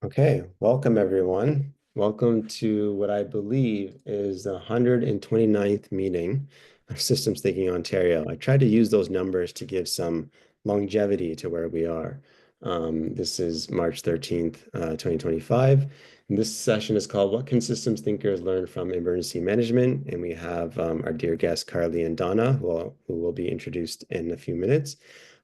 Okay, welcome everyone. Welcome to what I believe is the 129th meeting of Systems Thinking Ontario. I tried to use those numbers to give some longevity to where we are. This is March 13th, 2025. And this session is called What Can Systems Thinkers Learn from Emergency Management? And we have our dear guests, Carly and Donna, who will be introduced in a few minutes.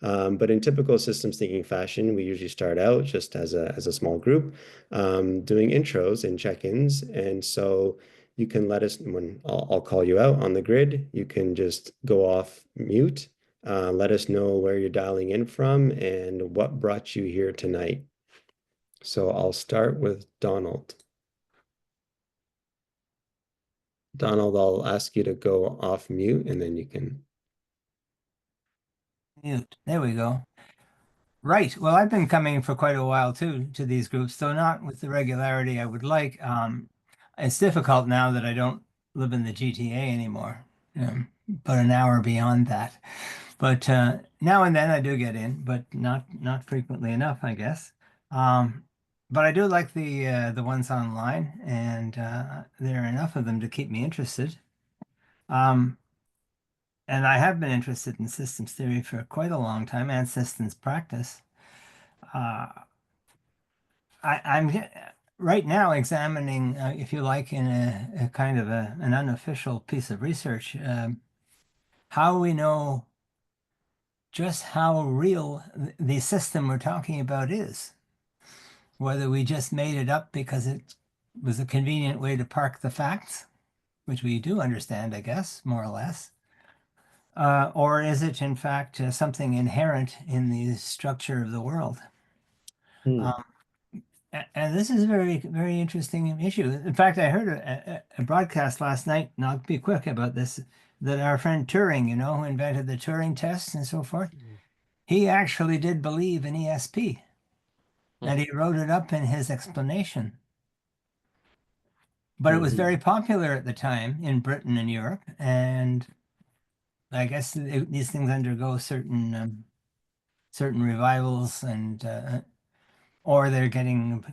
But in typical systems thinking fashion, we usually start out just as a small group, doing intros and check-ins. And so you can let us, when I'll call you out on the grid, you can just go off mute, let us know where you're dialing in from and what brought you here tonight. So I'll start with Donald. Donald, I'll ask you to go off mute and then you can. Mute. There we go. Right. Well, I've been coming for quite a while too to these groups, though not with the regularity I would like. It's difficult now that I don't live in the GTA anymore, but an hour beyond that. But now and then I do get in, but not frequently enough, I guess. But I do like the ones online, and there are enough of them to keep me interested. And I have been interested in systems theory for quite a long time and systems practice. Uh, I'm right now examining, if you like, in a kind of an unofficial piece of research, how we know just how real the system we're talking about is. Whether we just made it up because it was a convenient way to park the facts, which we do understand, I guess, more or less. Or is it, in fact, something inherent in the structure of the world? Um, and this is a very, very interesting issue. In fact, I heard a broadcast last night, and I'll be quick about this, that our friend Turing, who invented the Turing test and so forth, he actually did believe in ESP, and he wrote it up in his explanation. But it was very popular at the time in Britain and Europe, and I guess these things undergo certain revivals and or they're getting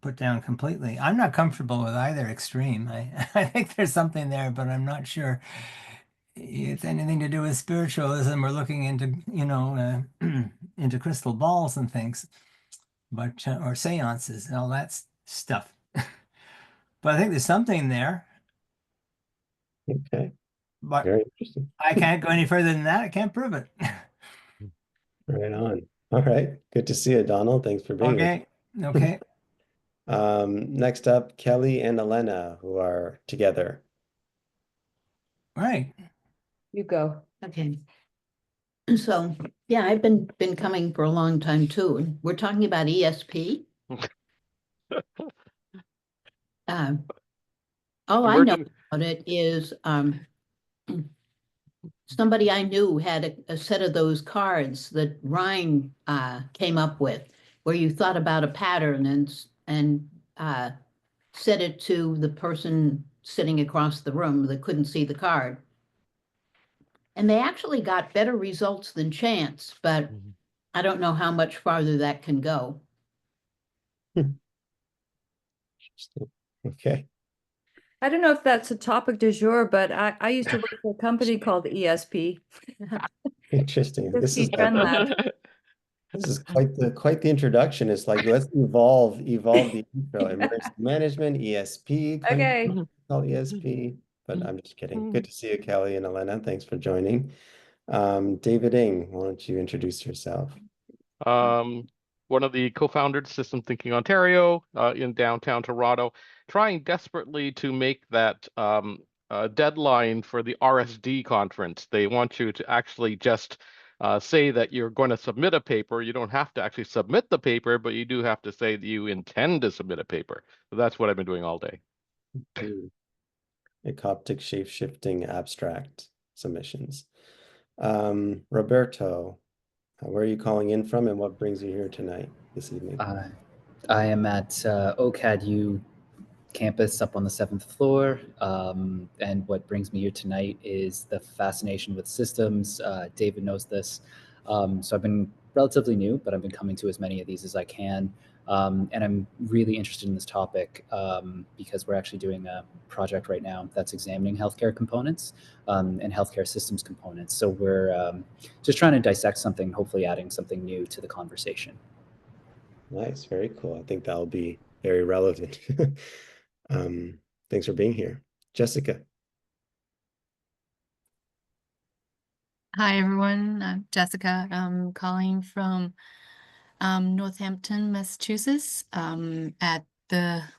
put down completely. I'm not comfortable with either extreme. I think there's something there, but I'm not sure it's anything to do with spiritualism or looking into, into crystal balls and things, but or seances and all that stuff. But I think there's something there. Okay, But very interesting. I can't go any further than that. I can't prove it. Right on. All right. Good to see you, Donald. Thanks for being here. Okay. Okay. Next up, Kelly and Elena, who are together. Right. You go. Okay. So, yeah, I've been coming for a long time too. And we're talking about ESP. All I know about it is somebody I knew had a set of those cards that Ryan came up with, where you thought about a pattern and set it to the person sitting across the room that couldn't see the card. And they actually got better results than chance, but I don't know how much farther that can go. Okay. I don't know if that's a topic du jour, but I used to work for a company called ESP. Interesting. This is quite the introduction. It's like let's evolve the intro. Emergency management, ESP. Okay. Call ESP. But I'm just kidding. Good to see you, Kelly and Elena. Thanks for joining. David Ng, why don't you introduce yourself? One of the co-founders of System Thinking Ontario in downtown Toronto, trying desperately to make that deadline for the RSD conference. They want you to actually just say that you're going to submit a paper. You don't have to actually submit the paper, but you do have to say that you intend to submit a paper. So that's what I've been doing all day. A Coptic shape-shifting abstract submissions. Roberto, where are you calling in from and what brings you here tonight, this evening? I am at OCADU campus up on the 7th floor. And what brings me here tonight is the fascination with systems. David knows this. So I've been relatively new, but I've been coming to as many of these as I can. And I'm really interested in this topic because we're actually doing a project right now that's examining healthcare components and healthcare systems components. So we're just trying to dissect something, hopefully adding something new to the conversation. Nice, very cool. I think that'll be very relevant. Thanks for being here. Jessica. Hi, everyone. I'm Jessica. I'm calling from Northampton, Massachusetts, at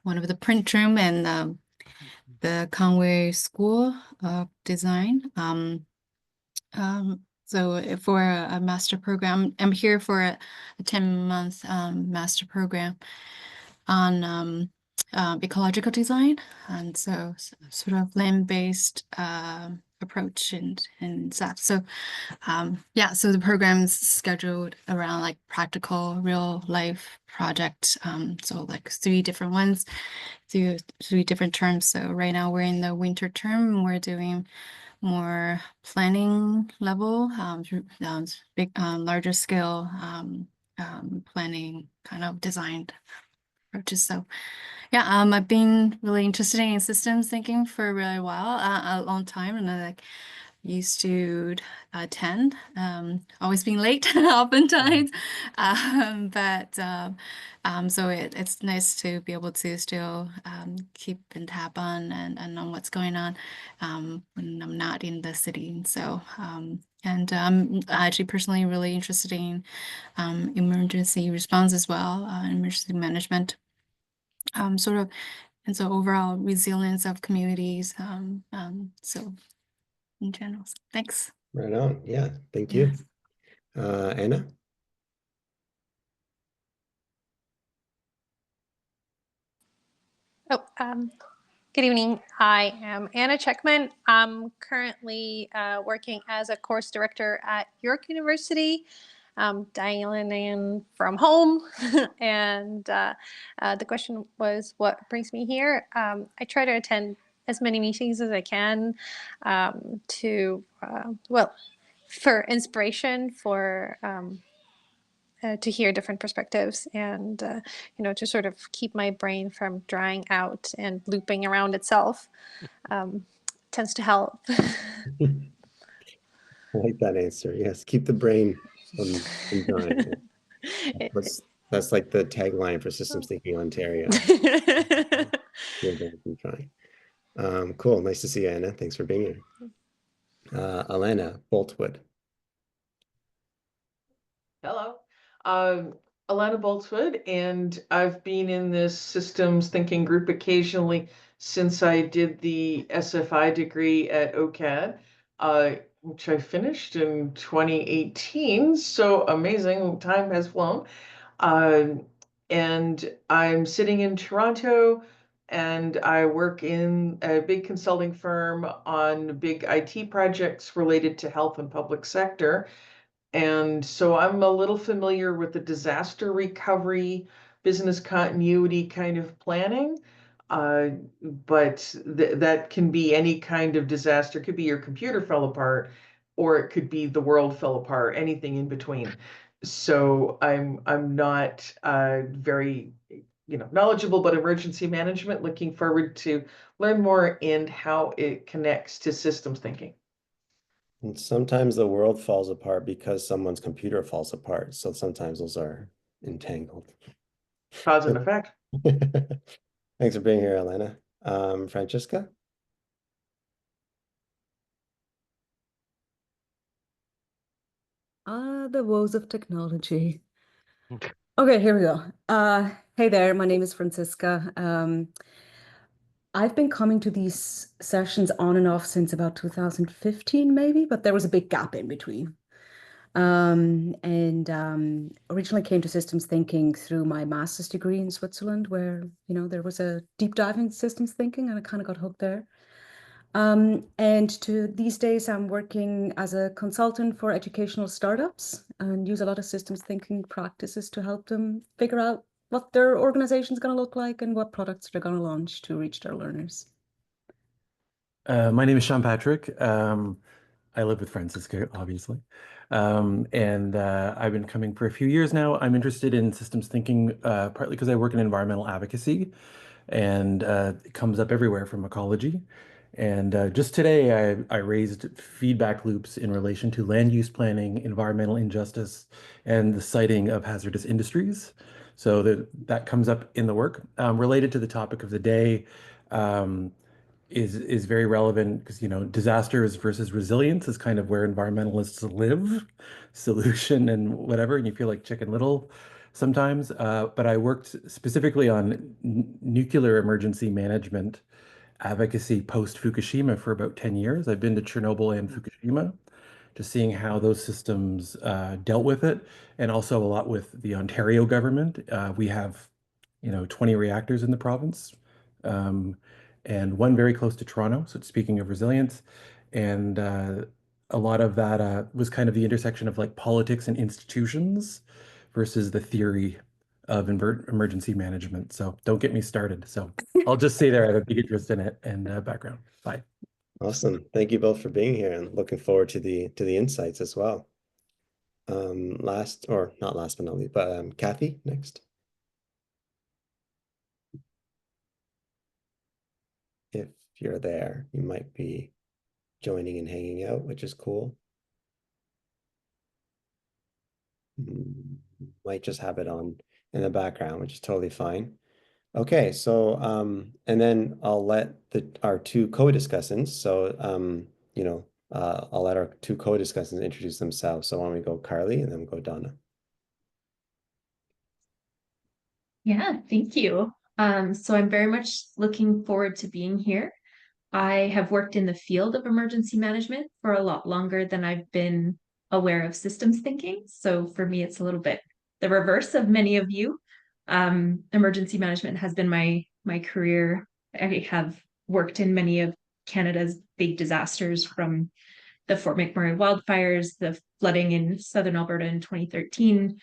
one of the print room and the Conway School of Design. So for a master program, I'm here for a 10-month master program on ecological design, and so sort of land-based approach and stuff. So yeah, so the program's scheduled around like practical real life project. So like 3 different ones, 3 different terms. So right now we're in the winter term and we're doing more planning level, big, larger scale planning kind of designed approaches. So yeah, I've been really interested in systems thinking for a really while, a long time, and I like used to attend, always being late oftentimes, so it's nice to be able to still keep in tap on and on what's going on when I'm not in the city. So and I'm actually personally really interested in emergency response as well, emergency management, sort of, and so overall resilience of communities. So in general. So thanks. Right on. Yeah, thank you. Anna? Oh, good evening. I am Anna Checkman. I'm currently working as a course director at York University, dialing in from home. And the question was, what brings me here? I try to attend as many meetings as I can for inspiration, to hear different perspectives and, to sort of keep my brain from drying out and looping around itself, tends to help. I like that answer. Yes, keep the brain from dying. That's like the tagline for Systems Thinking Ontario. Your brain from trying. Cool. Nice to see you, Anna. Thanks for being here. Elena Boltwood. Hello, Alana Boltzwood, and I've been in this systems thinking group occasionally since I did the SFI degree at OCAD, which I finished in 2018. So amazing, time has flown. And I'm sitting in Toronto, and I work in a big consulting firm on big IT projects related to health and public sector. And so I'm a little familiar with the disaster recovery, business continuity kind of planning. But that can be any kind of disaster. It could be your computer fell apart, or it could be the world fell apart, anything in between. So I'm not very knowledgeable about emergency management. Looking forward to learn more and how it connects to systems thinking. And sometimes the world falls apart because someone's computer falls apart. So sometimes those are entangled. Cause and effect. Thanks for being here, Elena. Francesca? The woes of technology. Okay, here we go. Hey there, my name is Francisca. I've been coming to these sessions on and off since about 2015, maybe, but there was a big gap in between. Originally came to systems thinking through my master's degree in Switzerland, where, there was a deep dive in systems thinking, and I kind of got hooked there. And to these days, I'm working as a consultant for educational startups and use a lot of systems thinking practices to help them figure out what their organization is going to look like and what products they're going to launch to reach their learners. My name is Sean Patrick. I live with Francisca, obviously. And I've been coming for a few years now. I'm interested in systems thinking, partly because I work in environmental advocacy, and it comes up everywhere from ecology. And just today, I raised feedback loops in relation to land use planning, environmental injustice, and the siting of hazardous industries. So that comes up in the work. Related to the topic of the day, is very relevant because, disasters versus resilience is kind of where environmentalists live, solution and whatever, and you feel like Chicken Little sometimes. But I worked specifically on nuclear emergency management advocacy post-Fukushima for about 10 years. I've been to Chernobyl and Fukushima, just seeing how those systems dealt with it, and also a lot with the Ontario government. We have 20 reactors in the province, and one very close to Toronto. So speaking of resilience, and a lot of that was kind of the intersection of like politics and institutions versus the theory of emergency management. So don't get me started. So I'll just say there I have a big interest in it and background. Bye. Awesome. Thank you both for being here, and looking forward to the insights as well. Last, or not last but not least, but Kathy next. If you're there, you might be joining and hanging out, which is cool. Might just have it on in the background, which is totally fine. Okay, so and then I'll let our two co-discussants, so I'll let our two co-discussants introduce themselves. So why don't we go Carly and then we'll go Donna. Yeah, thank you. So I'm very much looking forward to being here. I have worked in the field of emergency management for a lot longer than I've been aware of systems thinking. So for me, it's a little bit the reverse of many of you. Emergency management has been my career. I have worked in many of Canada's big disasters, from the Fort McMurray wildfires, the flooding in southern Alberta in 2013,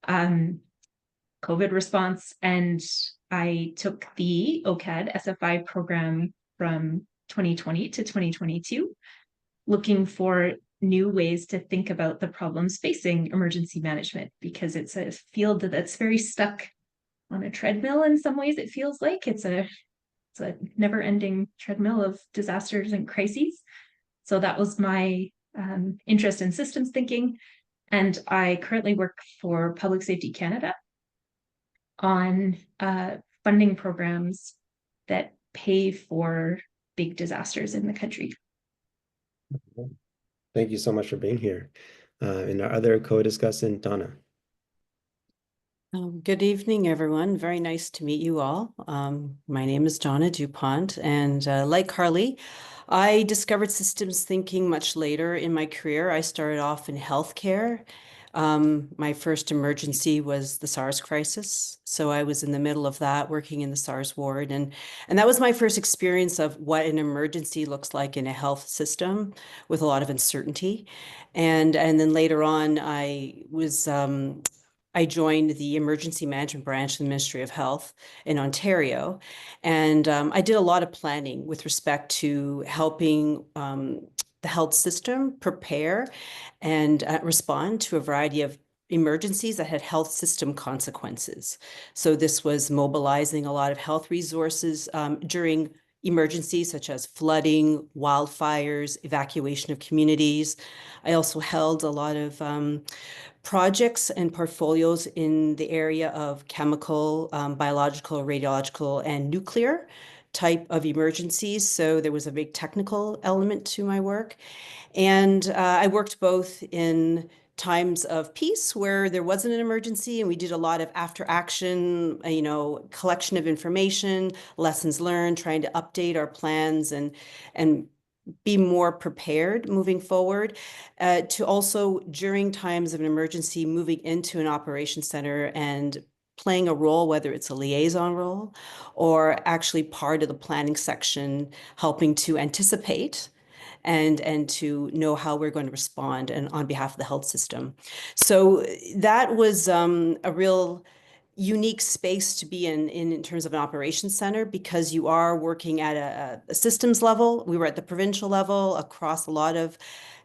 COVID response, and I took the OCAD SFI program from 2020 to 2022, looking for new ways to think about the problems facing emergency management, because it's a field that's very stuck on a treadmill. In some ways, it feels like it's a never-ending treadmill of disasters and crises. So that was my interest in systems thinking. And I currently work for Public Safety Canada on funding programs that pay for big disasters in the country. Thank you so much for being here. And our other co-discussant, Donna. Good evening, everyone. Very nice to meet you all. My name is Donna Dupont, and like Carly, I discovered systems thinking much later in my career. I started off in healthcare. My first emergency was the SARS crisis. So I was in the middle of that, working in the SARS ward. And that was my first experience of what an emergency looks like in a health system, with a lot of uncertainty. And then later on, I joined the emergency management branch of the Ministry of Health in Ontario. And I did a lot of planning with respect to helping the health system prepare and respond to a variety of emergencies that had health system consequences. So this was mobilizing a lot of health resources during emergencies such as flooding, wildfires, evacuation of communities. I also held a lot of projects and portfolios in the area of chemical, biological, radiological, and nuclear type of emergencies. So there was a big technical element to my work. And I worked both in times of peace where there wasn't an emergency, and we did a lot of after action, collection of information, lessons learned, trying to update our plans and be more prepared moving forward, to also during times of an emergency, moving into an operations center and playing a role, whether it's a liaison role or actually part of the planning section, helping to anticipate and to know how we're going to respond and on behalf of the health system. So that was a real unique space to be in terms of an operations center, because you are working at a systems level. We were at the provincial level across a lot of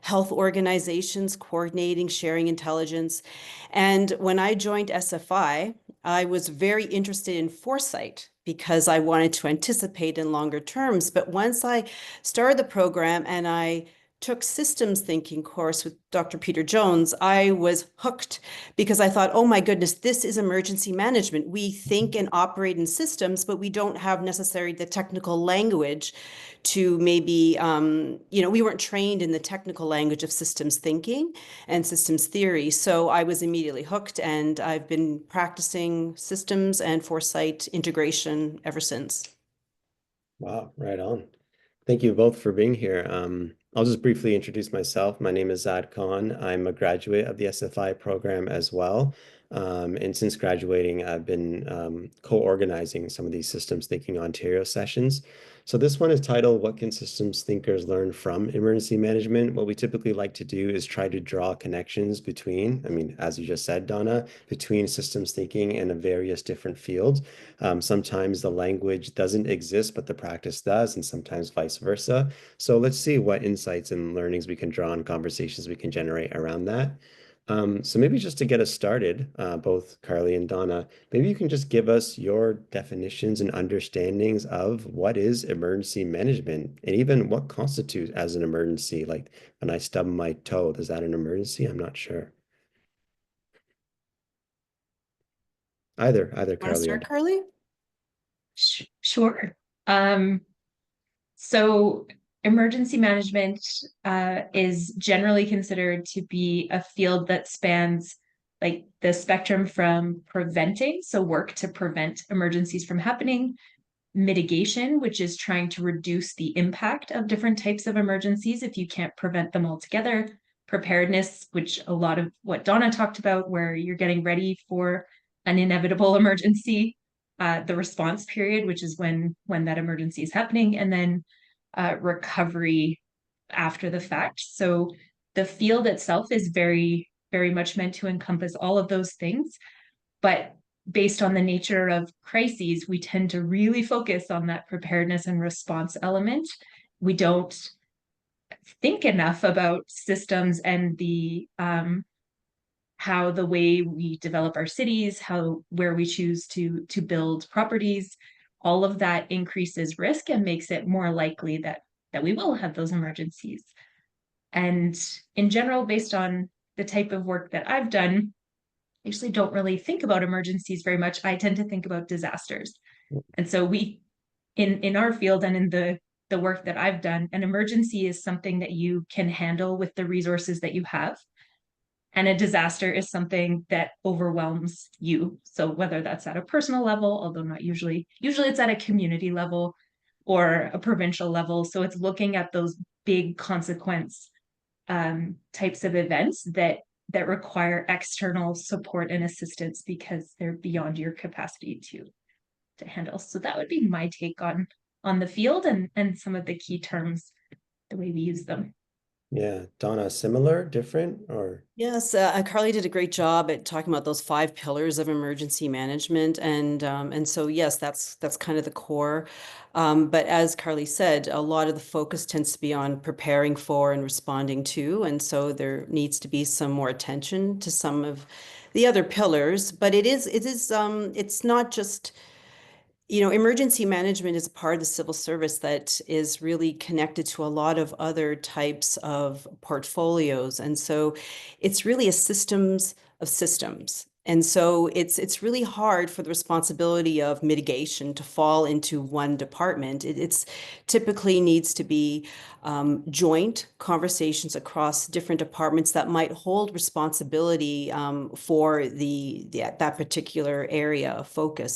health organizations, coordinating, sharing intelligence. And when I joined SFI, I was very interested in foresight because I wanted to anticipate in longer terms. But once I started the program and I took systems thinking course with Dr. Peter Jones, I was hooked because I thought, oh my goodness, this is emergency management. We think and operate in systems, but we don't have necessarily the technical language to maybe, we weren't trained in the technical language of systems thinking and systems theory. So I was immediately hooked, and I've been practicing systems and foresight integration ever since. Wow, right on. Thank you both for being here. I'll just briefly introduce myself. My name is Zad Khan. I'm a graduate of the SFI program as well. And since graduating, I've been co-organizing some of these Systems Thinking Ontario sessions. So this one is titled, What Can Systems Thinkers Learn from Emergency Management? What we typically like to do is try to draw connections between, as you just said, Donna, between systems thinking and various different fields. Sometimes the language doesn't exist, but the practice does, and sometimes vice versa. So let's see what insights and learnings we can draw and conversations we can generate around that. So maybe just to get us started, both Carly and Donna, maybe you can just give us your definitions and understandings of what is emergency management and even what constitutes as an emergency. Like when I stub my toe, is that an emergency? I'm not sure. Either Want to Carly or start, Carly? Sure. So emergency management is generally considered to be a field that spans like the spectrum from preventing, so work to prevent emergencies from happening, mitigation, which is trying to reduce the impact of different types of emergencies if you can't prevent them altogether, preparedness, which a lot of what Donna talked about, where you're getting ready for an inevitable emergency, the response period, which is when that emergency is happening, and then recovery after the fact. So the field itself is very, very much meant to encompass all of those things. But based on the nature of crises, we tend to really focus on that preparedness and response element. We don't think enough about systems and the how the way we develop our cities, where we choose to build properties, all of that increases risk and makes it more likely that we will have those emergencies. And in general, based on the type of work that I've done, I usually don't really think about emergencies very much. I tend to think about disasters. And so we, in our field and in the work that I've done, an emergency is something that you can handle with the resources that you have. And a disaster is something that overwhelms you. So whether that's at a personal level, although not usually it's at a community level or a provincial level. So it's looking at those big consequence types of events that require external support and assistance because they're beyond your capacity to handle. So that would be my take on the field and some of the key terms, the way we use them. Yeah, Donna, similar, different, or? Yes, Carly did a great job at talking about those 5 pillars of emergency management, and so yes, that's kind of the core. But as Carly said, a lot of the focus tends to be on preparing for and responding to, and so there needs to be some more attention to some of the other pillars. But it's not just. Emergency management is a part of the civil service that is really connected to a lot of other types of portfolios. And so it's really a systems of systems. And so it's really hard for the responsibility of mitigation to fall into one department. It's typically needs to be joint conversations across different departments that might hold responsibility for that particular area of focus.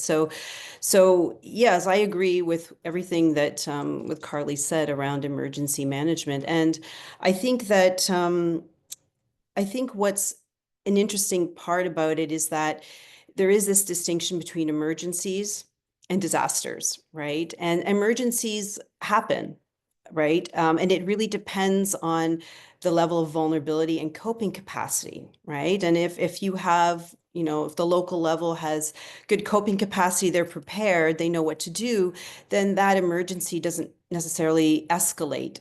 So yes, I agree with everything that with Carly said around emergency management. And I think that what's an interesting part about it is that there is this distinction between emergencies and disasters, right? And emergencies happen, right? And it really depends on the level of vulnerability and coping capacity, right? And if you have, if the local level has good coping capacity, they're prepared, they know what to do, then that emergency doesn't necessarily escalate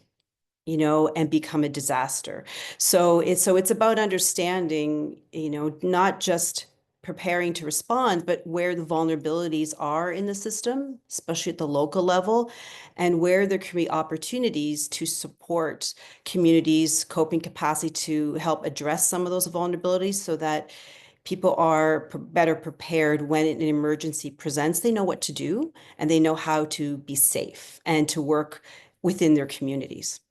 you know, and become a disaster. So it's about understanding, you know, not just preparing to respond, but where the vulnerabilities are in the system, especially at the local level, and where there can be opportunities to support communities' coping capacity to help address some of those vulnerabilities so that people are better prepared when an emergency presents. They know what to do and they know how to be safe and to work within their communities.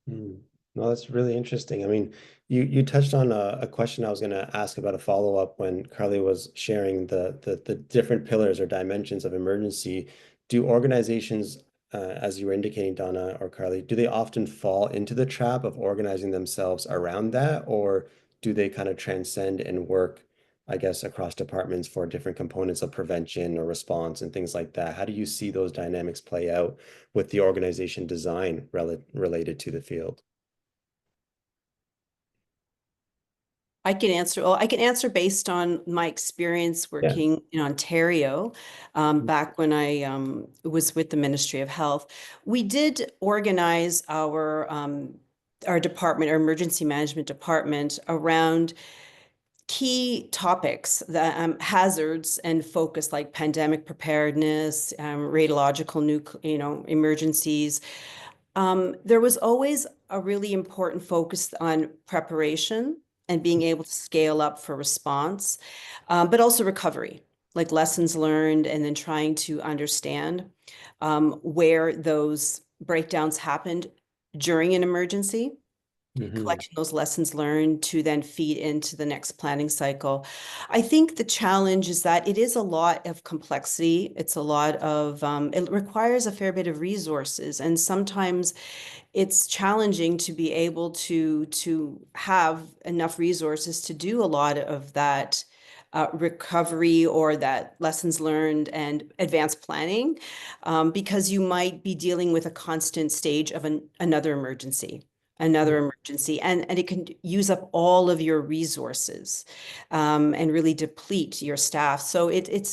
No, that's really interesting. I mean, you touched on a question I was going to ask about a follow-up when Carly was sharing the different pillars or dimensions of emergency. Do organizations, as you were indicating, Donna or Carly, do they often fall into the trap of organizing themselves around that, or do they kind of transcend and work, I guess, across departments for different components of prevention or response and things like that? How do you see those dynamics play out with the organization design related to the field? I can answer. Well, I can answer based on my experience working in Ontario back when I was with the Ministry of Health. We did organize our department, our emergency management department, around key topics, the hazards and focus like pandemic preparedness, radiological emergencies. There was always a really important focus on preparation and being able to scale up for response, but also recovery, like lessons learned, and then trying to understand where those breakdowns happened during an emergency. Collecting those lessons learned to then feed into the next planning cycle. I think the challenge is that it is a lot of complexity. It's a lot of, it requires a fair bit of resources. And sometimes it's challenging to be able to have enough resources to do a lot of that recovery or that lessons learned and advanced planning, because you might be dealing with a constant stage of another emergency. And it can use up all of your resources and really deplete your staff. So it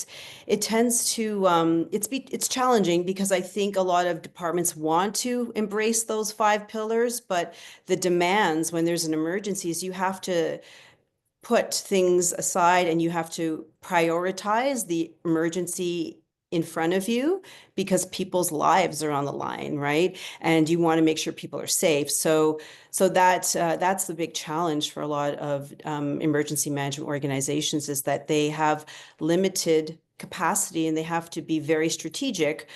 tends to it's challenging because I think a lot of departments want to embrace those 5 pillars, but the demands when there's an emergency is you have to put things aside and you have to prioritize the emergency in front of you because people's lives are on the line, right? And you want to make sure people are safe. So that's the big challenge for a lot of emergency management organizations, is that they have limited capacity and they have to be very strategic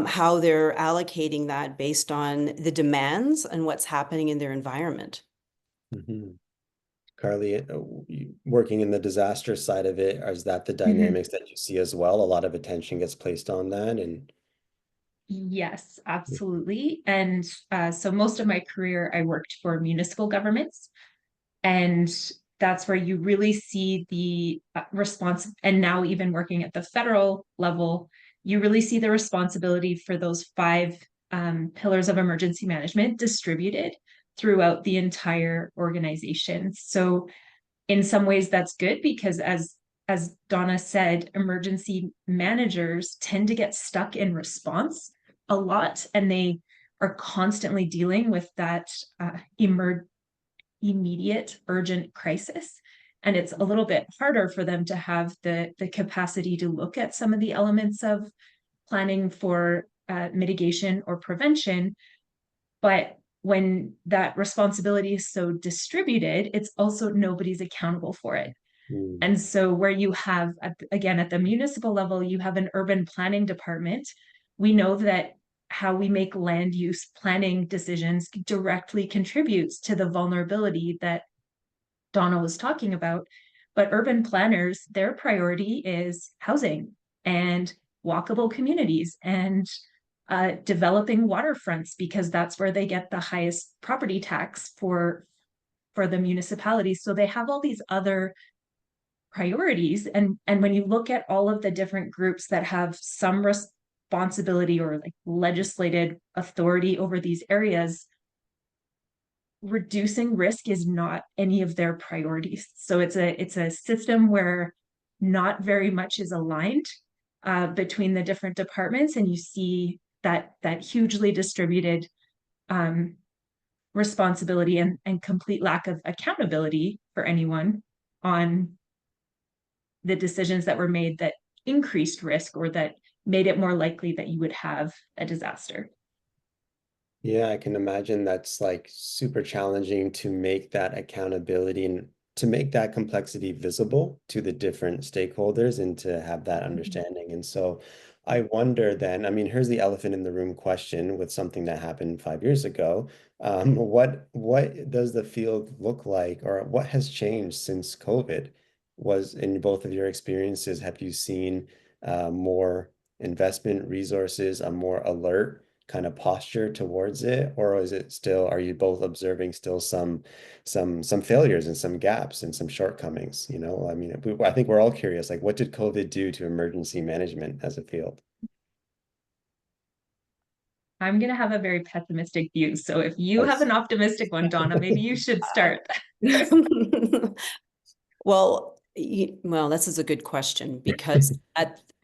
how they're allocating that based on the demands and what's happening in their environment. Carly, working in the disaster side of it, is that the dynamics that you see as well? A lot of attention gets placed on that, and yes, absolutely. And so most of my career, I worked for municipal governments, and that's where you really see the response. And now even working at the federal level, you really see the responsibility for those 5 pillars of emergency management distributed throughout the entire organization. So in some ways that's good because as Donna said, emergency managers tend to get stuck in response a lot, and they are constantly dealing with that immediate urgent crisis. And it's a little bit harder for them to have the capacity to look at some of the elements of planning for mitigation or prevention. But when that responsibility is so distributed, it's also nobody's accountable for it. And so where you have, again, at the municipal level, you have an urban planning department. We know that how we make land use planning decisions directly contributes to the vulnerability that Donna was talking about. But urban planners, their priority is housing and walkable communities and developing waterfronts, because that's where they get the highest property tax for the municipalities. So they have all these other priorities. And when you look at all of the different groups that have some responsibility or like legislated authority over these areas, reducing risk is not any of their priorities. So it's a system where not very much is aligned between the different departments, and you see that hugely distributed responsibility and complete lack of accountability for anyone on the decisions that were made that increased risk or that made it more likely that you would have a disaster. Yeah, I can imagine that's like super challenging to make that accountability and to make that complexity visible to the different stakeholders and to have that understanding. And so I wonder then, I mean, here's the elephant in the room question with something that happened 5 years ago. What does the field look like, or what has changed since COVID? Was in both of your experiences, have you seen more investment resources, a more alert kind of posture towards it, or is it still, are you both observing still some failures and some gaps and some shortcomings? You know, I mean, I think we're all curious, like what did COVID do to emergency management as a field? I'm going to have a very pessimistic view. So if you have an optimistic one, Donna, maybe you should start. Well, this is a good question because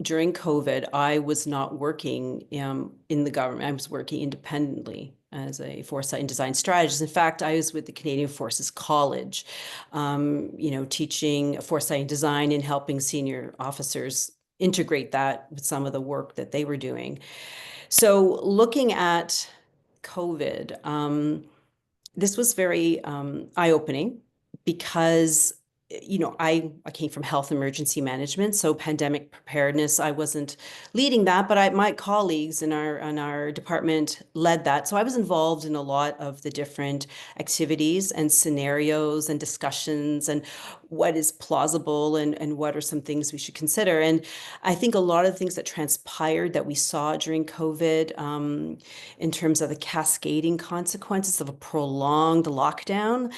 during COVID, I was not working in the government. I was working independently as a foresight and design strategist. In fact, I was with the Canadian Forces College, teaching foresight and design and helping senior officers integrate that with some of the work that they were doing. So looking at COVID, this was very eye-opening because I came from health emergency management, so pandemic preparedness, I wasn't leading that, but my colleagues in our department led that. So I was involved in a lot of the different activities and scenarios and discussions and what is plausible and what are some things we should consider. And I think a lot of the things that transpired that we saw during COVID in terms of the cascading consequences of a prolonged lockdown,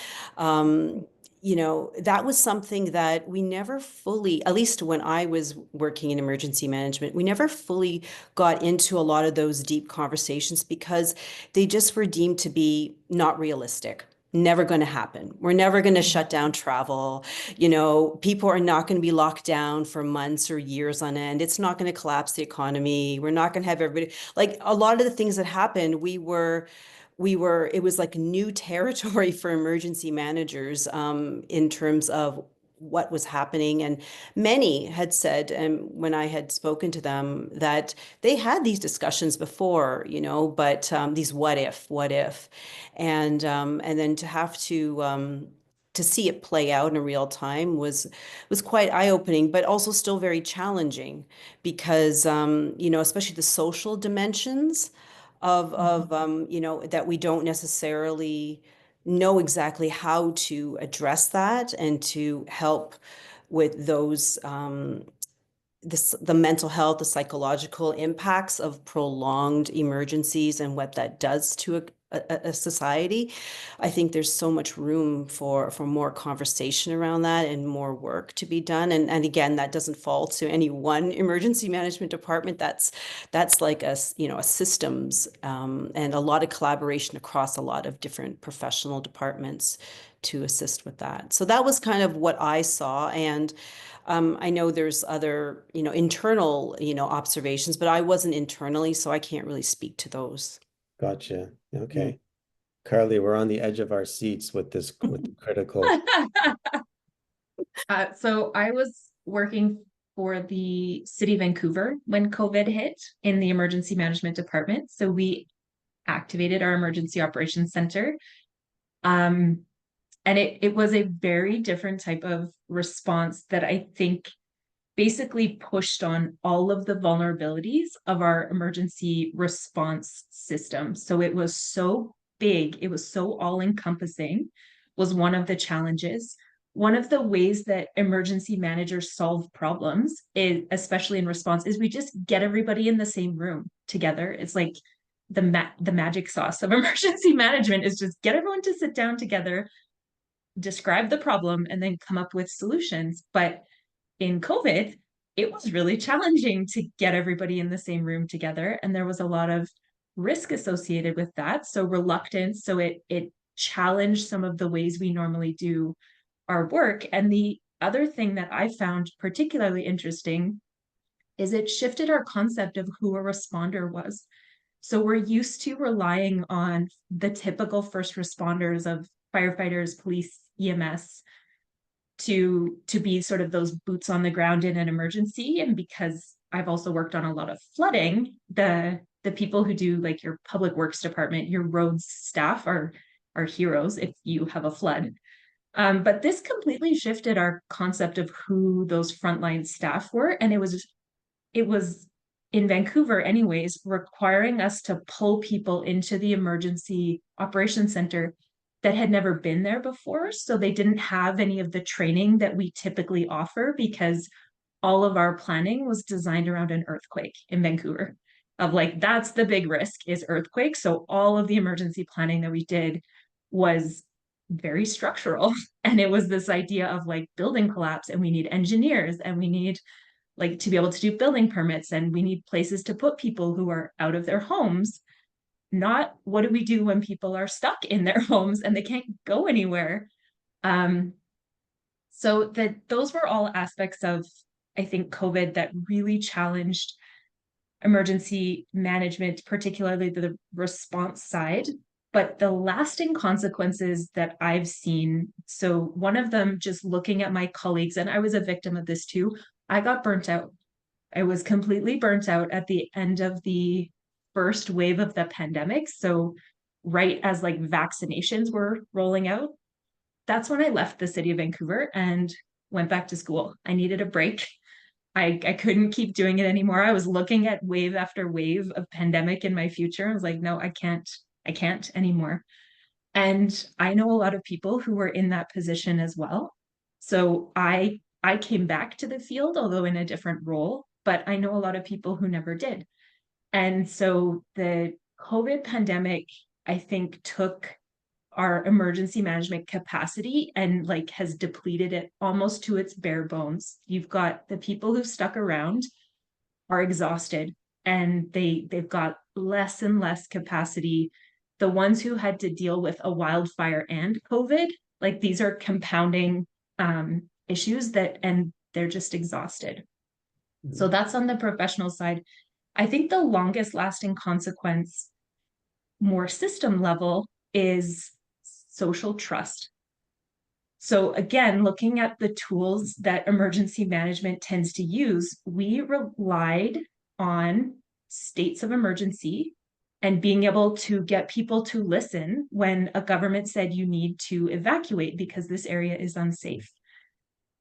that was something that we never fully, at least when I was working in emergency management, we never fully got into a lot of those deep conversations because they just were deemed to be not realistic. Never going to happen. We're never going to shut down travel. People are not going to be locked down for months or years on end. It's not going to collapse the economy. We're not going to have everybody, like a lot of the things that happened, it was like new territory for emergency managers in terms of what was happening. And many had said, and when I had spoken to them, that they had these discussions before, but these what if, and then to have to see it play out in real time was quite eye-opening, but also still very challenging because, especially the social dimensions of that we don't necessarily know exactly how to address that and to help with those the mental health, the psychological impacts of prolonged emergencies and what that does to a society. I think there's so much room for more conversation around that and more work to be done. And again, that doesn't fall to any one emergency management department. That's like a systems and a lot of collaboration across a lot of different professional departments to assist with that. So that was kind of what I saw. And I know there's other, internal, observations, but I wasn't internally, so I can't really speak to those. Gotcha. Okay. Carly, we're on the edge of our seats with the critical. So I was working for the City of Vancouver when COVID hit in the emergency management department. So we activated our emergency operations center. And it was a very different type of response that I think basically pushed on all of the vulnerabilities of our emergency response system. So it was so big, it was so all-encompassing, was one of the challenges. One of the ways that emergency managers solve problems, especially in response, is we just get everybody in the same room together. It's like the magic sauce of emergency management is just get everyone to sit down together, describe the problem, and then come up with solutions. But in COVID, it was really challenging to get everybody in the same room together. And there was a lot of risk associated with that. So reluctance. So it challenged some of the ways we normally do our work. And the other thing that I found particularly interesting is it shifted our concept of who a responder was. So we're used to relying on the typical first responders of firefighters, police, EMS to be sort of those boots on the ground in an emergency. And because I've also worked on a lot of flooding, the people who do like your public works department, your roads staff are heroes if you have a flood. But this completely shifted our concept of who those frontline staff were. And it was in Vancouver anyways, requiring us to pull people into the emergency operations center that had never been there before. So they didn't have any of the training that we typically offer because all of our planning was designed around an earthquake in Vancouver. Of like, that's the big risk is earthquake. So all of the emergency planning that we did was very structural. And it was this idea of like building collapse, and we need engineers, and we need like to be able to do building permits, and we need places to put people who are out of their homes. Not what do we do when people are stuck in their homes and they can't go anywhere. So that those were all aspects of, I think, COVID that really challenged emergency management, particularly the response side. But the lasting consequences that I've seen, so one of them, just looking at my colleagues, and I was a victim of this too, I got burnt out. I was completely burnt out at the end of the first wave of the pandemic. So right as like vaccinations were rolling out, that's when I left the city of Vancouver and went back to school. I needed a break. I couldn't keep doing it anymore. I was looking at wave after wave of pandemic in my future. I was like, no, I can't anymore. And I know a lot of people who were in that position as well. So I came back to the field, although in a different role, but I know a lot of people who never did. And so the COVID pandemic, I think, took our emergency management capacity and like has depleted it almost to its bare bones. You've got the people who stuck around are exhausted, and they've got less and less capacity. The ones who had to deal with a wildfire and COVID, like these are compounding issues and they're just exhausted. So that's on the professional side. I think the longest lasting consequence, more system level, is social trust. So again, looking at the tools that emergency management tends to use, we relied on states of emergency and being able to get people to listen when a government said you need to evacuate because this area is unsafe.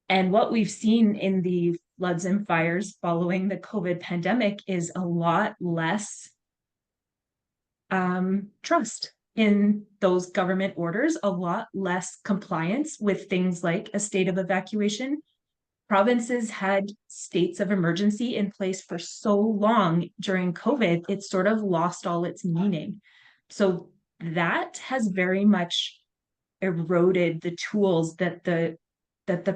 And what we've seen in the floods and fires following the COVID pandemic is a lot less trust in those government orders, a lot less compliance with things like a state of evacuation. Provinces had states of emergency in place for so long during COVID, it sort of lost all its meaning. So that has very much eroded the tools that the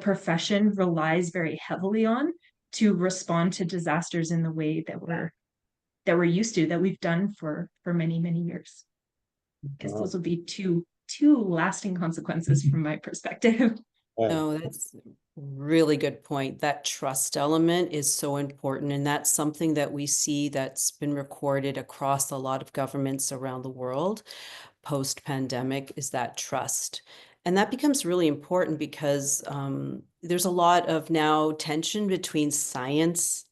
profession relies very heavily on to respond to disasters in the way that we're used to, that we've done for many, many years. I guess those will be two lasting consequences from my perspective. No, that's a really good point. That trust element is so important. And that's something that we see that's been recorded across a lot of governments around the world post-pandemic, is that trust. And that becomes really important because there's a lot of now tension between science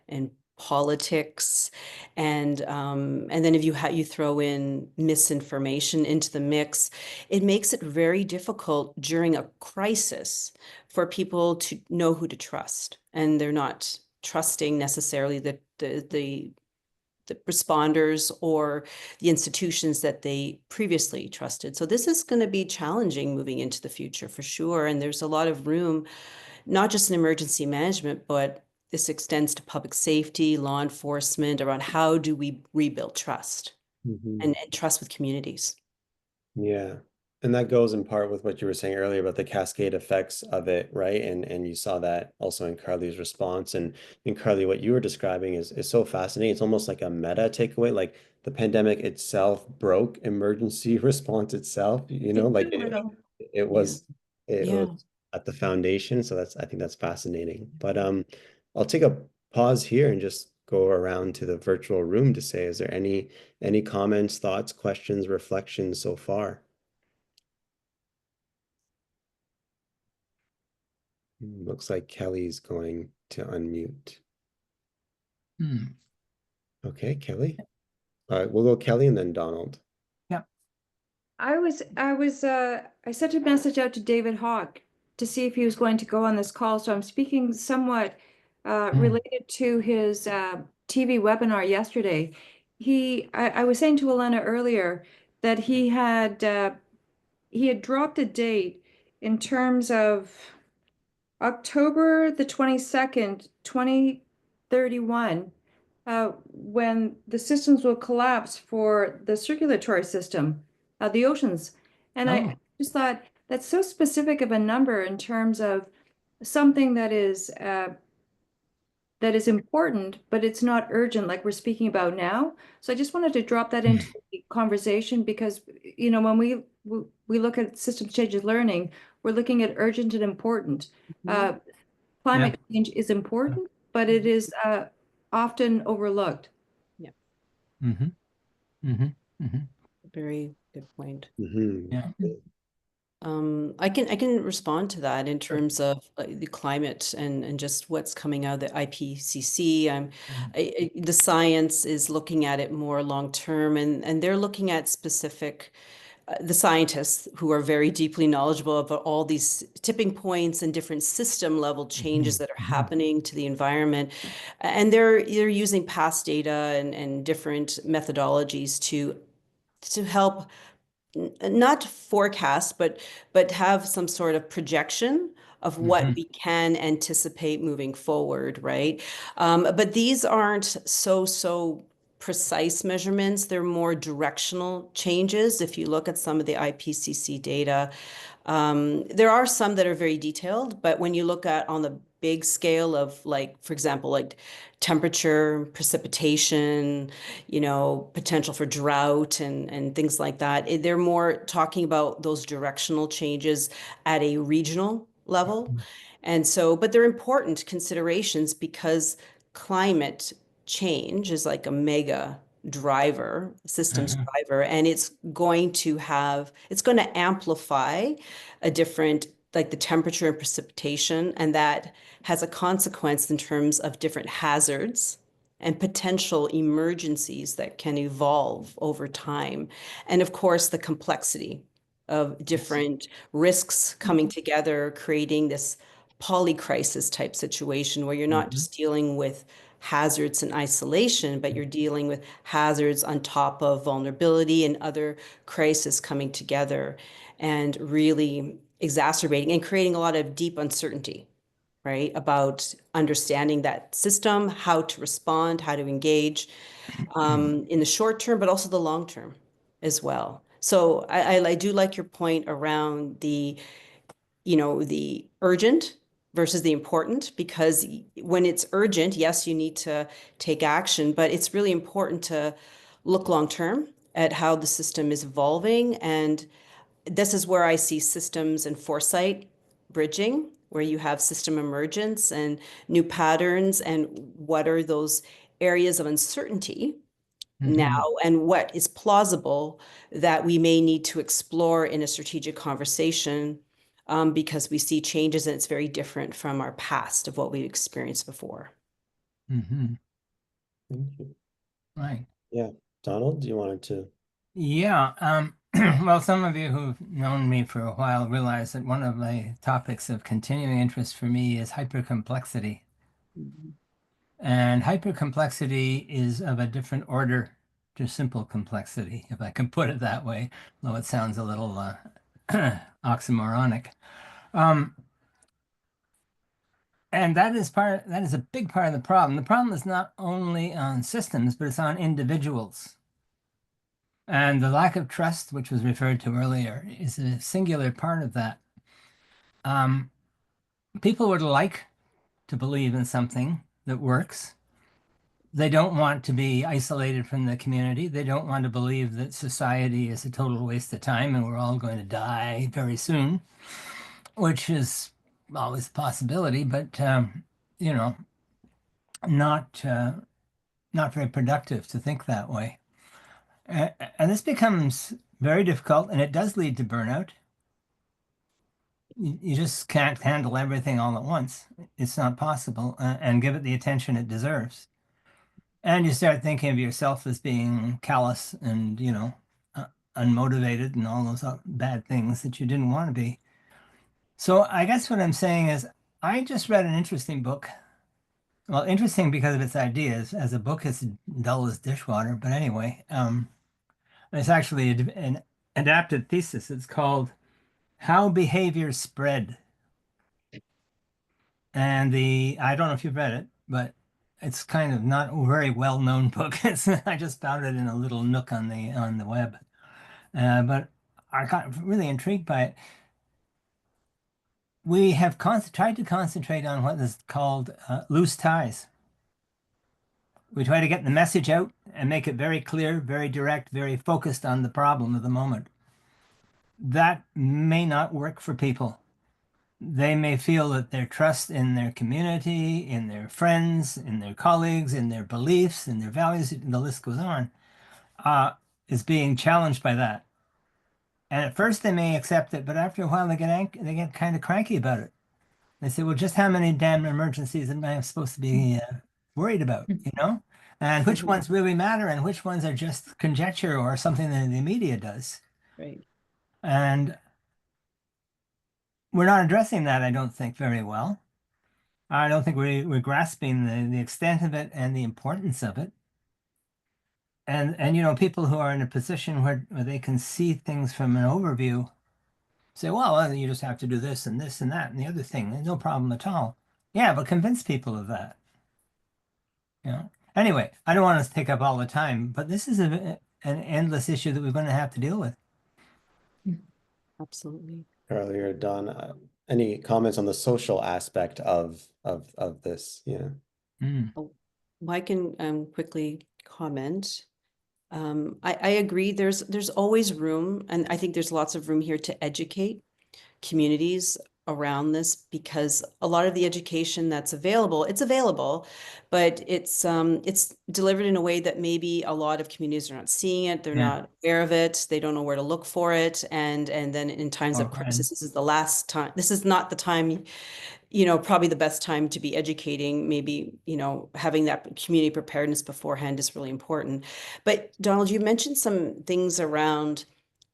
and politics, and then if you throw in misinformation into the mix, it makes it very difficult during a crisis for people to know who to trust, and they're not trusting necessarily the responders or the institutions that they previously trusted. So this is going to be challenging moving into the future for sure, and there's a lot of room, not just in emergency management, but this extends to public safety, law enforcement, around how do we rebuild trust and trust with communities. Yeah. And that goes in part with what you were saying earlier about the cascade effects of it, right? And you saw that also in Carly's response. And in Carly, what you were describing is so fascinating. It's almost like a meta takeaway, like the pandemic itself broke emergency response itself, like it was at the foundation. So I think that's fascinating. But I'll take a pause here and just go around to the virtual room to say, is there any comments, thoughts, questions, reflections so far? Looks like Kelly's going to unmute. Okay, Kelly. We'll go Kelly and then Donald. I sent a message out to David Hawk to see if he was going to go on this call. So I'm speaking somewhat related to his TV webinar yesterday. I was saying to Elena earlier that he had dropped a date in terms of October the 22nd, 2031, when the systems will collapse for the circulatory system, the oceans. And I just thought that's so specific of a number in terms of something that is important, but it's not urgent like we're speaking about now. So I just wanted to drop that into the conversation because, when we look at systems changes learning, we're looking at urgent and important. Climate change is important, but it is often overlooked. Yeah. Mm-hmm. Very good point. Yeah. I can respond to that in terms of the climate and just what's coming out of the IPCC. The science is looking at it more long term, and they're looking at specific. The scientists who are very deeply knowledgeable about all these tipping points and different system level changes that are happening to the environment. And they're using past data and different methodologies to help not forecast, but have some sort of projection of what we can anticipate moving forward, right? But these aren't so precise measurements. They're more directional changes. If you look at some of the IPCC data, there are some that are very detailed, but when you look at on the big scale of for example, temperature, precipitation, potential for drought and things like that, they're more talking about those directional changes at a regional level. And so, but they're important considerations because climate change is like a mega driver, systems driver, and it's going to amplify a different, the temperature and precipitation, and that has a consequence in terms of different hazards and potential emergencies that can evolve over time. And of course, the complexity of different risks coming together, creating this polycrisis type situation where you're not just dealing with hazards in isolation, but you're dealing with hazards on top of vulnerability and other crises coming together and really exacerbating and creating a lot of deep uncertainty, right? About understanding that system, how to respond, how to engage in the short term, but also the long term as well. So I do like your point around the urgent versus the important, because when it's urgent, yes, you need to take action, but it's really important to look long term at how the system is evolving. And this is where I see systems and foresight bridging, where you have system emergence and new patterns, and what are those areas of uncertainty now, and what is plausible that we may need to explore in a strategic conversation, because we see changes and it's very different from our past of what we've experienced before. Thank you. Right. Yeah. Donald, do you wanted to? Yeah. Well, some of you who've known me for a while realize that one of the topics of continuing interest for me is hypercomplexity. And hypercomplexity is of a different order to simple complexity, if I can put it that way, though it sounds a little oxymoronic. And that is a big part of the problem. The problem is not only on systems, but it's on individuals. And the lack of trust, which was referred to earlier, is a singular part of that. People would like to believe in something that works. They don't want to be isolated from the community. They don't want to believe that society is a total waste of time and we're all going to die very soon, which is always a possibility, but not not very productive to think that way. And this becomes very difficult, and it does lead to burnout. You just can't handle everything all at once. It's not possible, and give it the attention it deserves. And you start thinking of yourself as being callous and, unmotivated and all those bad things that you didn't want to be. So I guess what I'm saying is I just read an interesting book. Well, interesting because of its ideas. As a book, it's dull as dishwater. But anyway, it's actually an adapted thesis. It's called How Behavior Spread. And I don't know if you've read it, but it's kind of not a very well-known book. I just found it in a little nook on the web. But I got really intrigued by it. We have tried to concentrate on what is called loose ties. We try to get the message out and make it very clear, very direct, very focused on the problem of the moment. That may not work for people. They may feel that their trust in their community, in their friends, in their colleagues, in their beliefs, in their values, the list goes on, is being challenged by that. And at first they may accept it, but after a while they get kind of cranky about it. They say, well, just how many damn emergencies am I supposed to be worried about, And which ones really matter and which ones are just conjecture or something that the media does. Right. And we're not addressing that, I don't think, very well. I don't think we're grasping the extent of it and the importance of it. And people who are in a position where they can see things from an overview say, well, you just have to do this and this and that and the other thing. There's no problem at all. Yeah, but convince people of that. Anyway, I don't want to take up all the time, but this is an endless issue that we're going to have to deal with. Absolutely. Earlier, Don, any comments on the social aspect of this? Yeah. Well, I can quickly comment. I agree. There's always room, and I think there's lots of room here to educate communities around this, because a lot of the education that's available, it's available, but it's delivered in a way that maybe a lot of communities are not seeing it. They're not aware of it. They don't know where to look for it. And then in times of crisis, this is the last time. This is not the time, probably the best time to be educating. Maybe, having that community preparedness beforehand is really important. But Donald, you mentioned some things around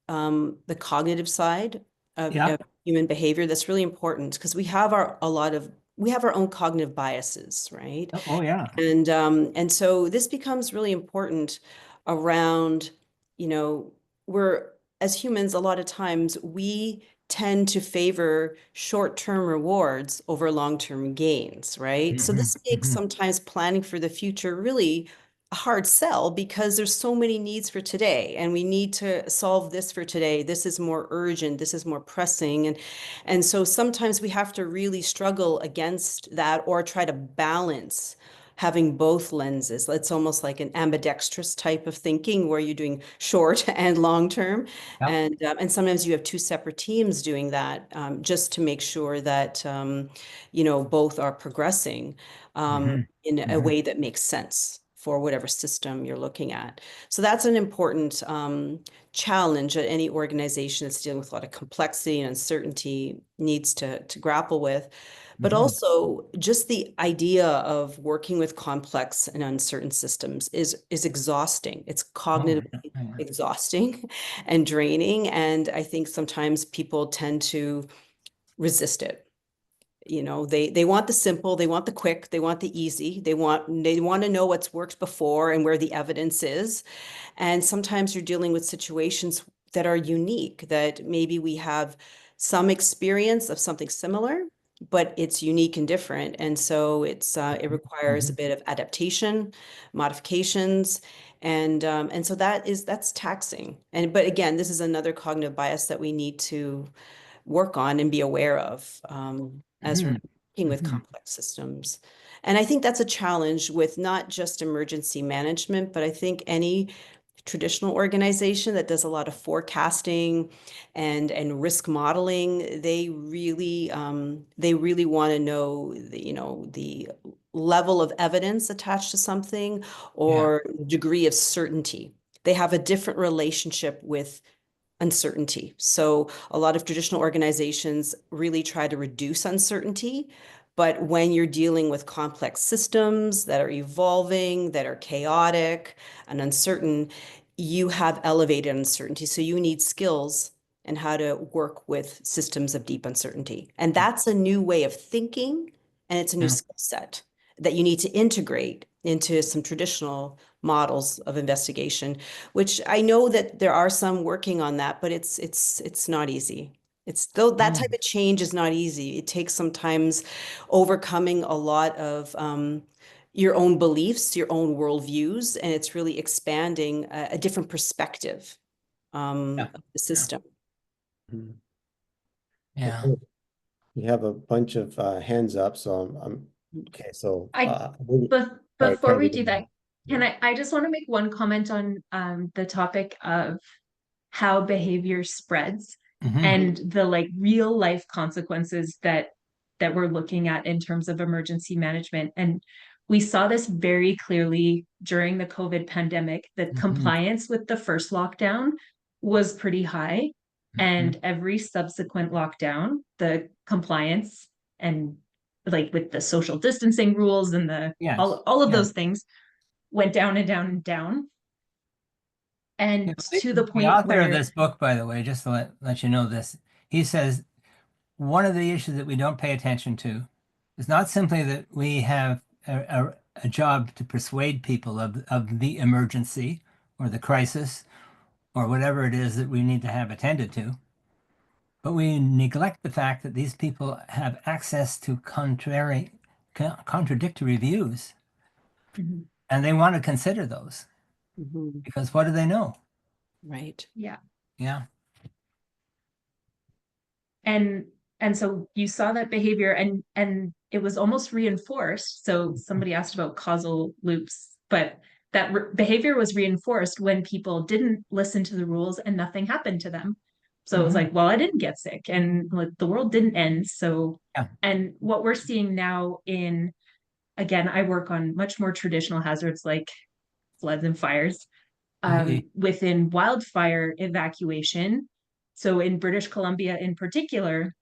the cognitive side of human behavior that's really important, because we have our own cognitive biases, right? Oh yeah. And so this becomes really important around, we're, as humans, a lot of times we tend to favor short-term rewards over long-term gains, right? So this makes sometimes planning for the future really a hard sell, because there's so many needs for today and we need to solve this for today. This is more urgent, this is more pressing. And so sometimes we have to really struggle against that, or try to balance having both lenses. It's almost like an ambidextrous type of thinking where you're doing short and long term. And sometimes you have two separate teams doing that, just to make sure that, both are progressing in a way that makes sense for whatever system you're looking at. So that's an important challenge that any organization that's dealing with a lot of complexity and uncertainty needs to grapple with. But also just the idea of working with complex and uncertain systems is exhausting. It's cognitively exhausting and draining. And I think sometimes people tend to resist it. They want the simple, they want the quick, they want the easy, they want to know what's worked before and where the evidence is. And sometimes you're dealing with situations that are unique, that maybe we have some experience of something similar, but it's unique and different. And so it requires a bit of adaptation, modifications, and so that's taxing. But again, this is another cognitive bias that we need to work on and be aware of as we're working with complex systems. And I think that's a challenge with not just emergency management, but I think any traditional organization that does a lot of forecasting and risk modeling, they really want to know the level of evidence attached to something or degree of certainty. They have a different relationship with uncertainty. So a lot of traditional organizations really try to reduce uncertainty. But when you're dealing with complex systems that are evolving, that are chaotic and uncertain, you have elevated uncertainty. So you need skills in how to work with systems of deep uncertainty. And that's a new way of thinking, and it's a new skill set that you need to integrate into some traditional models of investigation, which I know that there are some working on that, but it's not easy. It's though that type of change is not easy. It takes sometimes overcoming a lot of your own beliefs, your own worldviews, and it's really expanding a different perspective of the system. Yeah. We have a bunch of hands up, so I'm okay. So Before we do that, I just want to make one comment on the topic of how behavior spreads and the like real life consequences that we're looking at in terms of emergency management. And we saw this very clearly during the COVID pandemic, that compliance with the first lockdown was pretty high. And every subsequent lockdown, the compliance and like with the social distancing rules and the all of those things went down and down and down. And to the point the author where of this book, by the way, just to let you know this, he says one of the issues that we don't pay attention to is not simply that we have a job to persuade people of the emergency or the crisis or whatever it is that we need to have attended to, but we neglect the fact that these people have access to contradictory views, and they want to consider those because what do they know? Right. Yeah. And so you saw that behavior and it was almost reinforced. So somebody asked about causal loops, but that behavior was reinforced when people didn't listen to the rules and nothing happened to them. So it was like, well, I didn't get sick and like the world didn't end. So, and what we're seeing now again, I work on much more traditional hazards like floods and fires. Within wildfire evacuation, so in British Columbia in particular,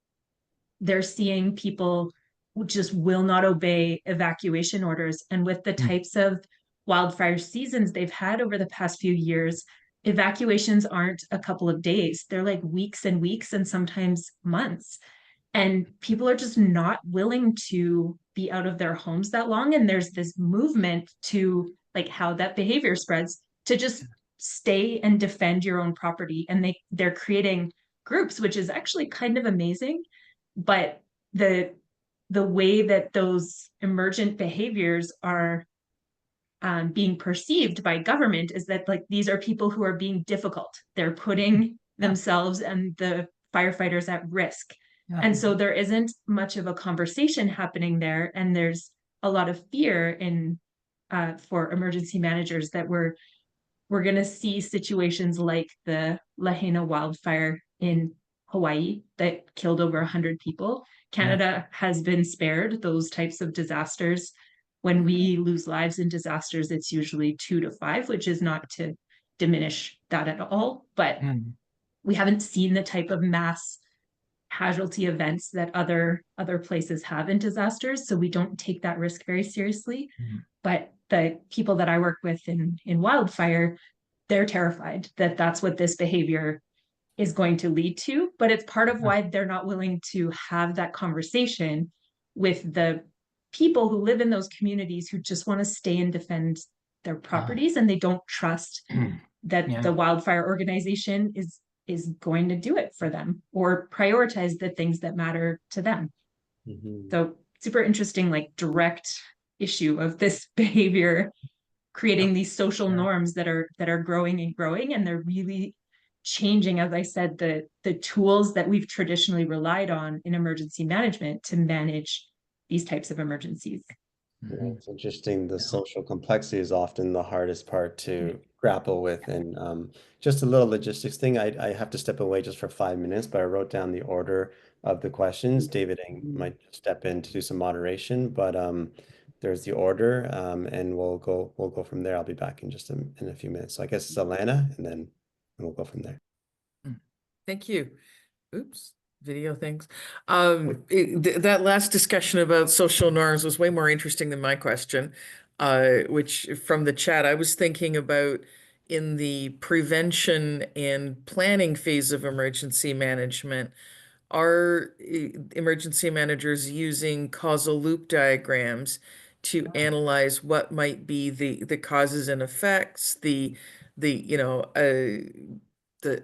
they're seeing people who just will not obey evacuation orders. And with the types of wildfire seasons they've had over the past few years, evacuations aren't a couple of days. They're like weeks and weeks and sometimes months. And people are just not willing to be out of their homes that long. And there's this movement to like how that behavior spreads to just stay and defend your own property. And they're creating groups, which is actually kind of amazing. But the way that those emergent behaviors are being perceived by government is that like these are people who are being difficult. They're putting themselves and the firefighters at risk. And so there isn't much of a conversation happening there. And there's a lot of fear for emergency managers that we're going to see situations like the Lahaina wildfire in Hawaii that killed over 100 people. Canada has been spared those types of disasters. When we lose lives in disasters, it's usually 2 to 5, which is not to diminish that at all. But we haven't seen the type of mass casualty events that other places have in disasters. So we don't take that risk very seriously. But the people that I work with in wildfire, they're terrified that that's what this behavior is going to lead to. But it's part of why they're not willing to have that conversation with the people who live in those communities who just want to stay and defend their properties, and they don't trust that the wildfire organization is going to do it for them or prioritize the things that matter to them. So super interesting, like direct issue of this behavior creating these social norms that are growing and growing, and they're really changing, as I said, the tools that we've traditionally relied on in emergency management to manage these types of emergencies. Yeah, it's interesting. The social complexity is often the hardest part to grapple with. And just a little logistics thing, I have to step away just for 5 minutes, but I wrote down the order of the questions. David might step in to do some moderation, but there's the order, and we'll go from there. I'll be back in just in a few minutes. So I guess it's Alana, and then we'll go from there. Thank you. Oops, video things. That last discussion about social norms was way more interesting than my question, which from the chat, I was thinking about in the prevention and planning phase of emergency management. Are emergency managers using causal loop diagrams to analyze what might be the causes and effects, the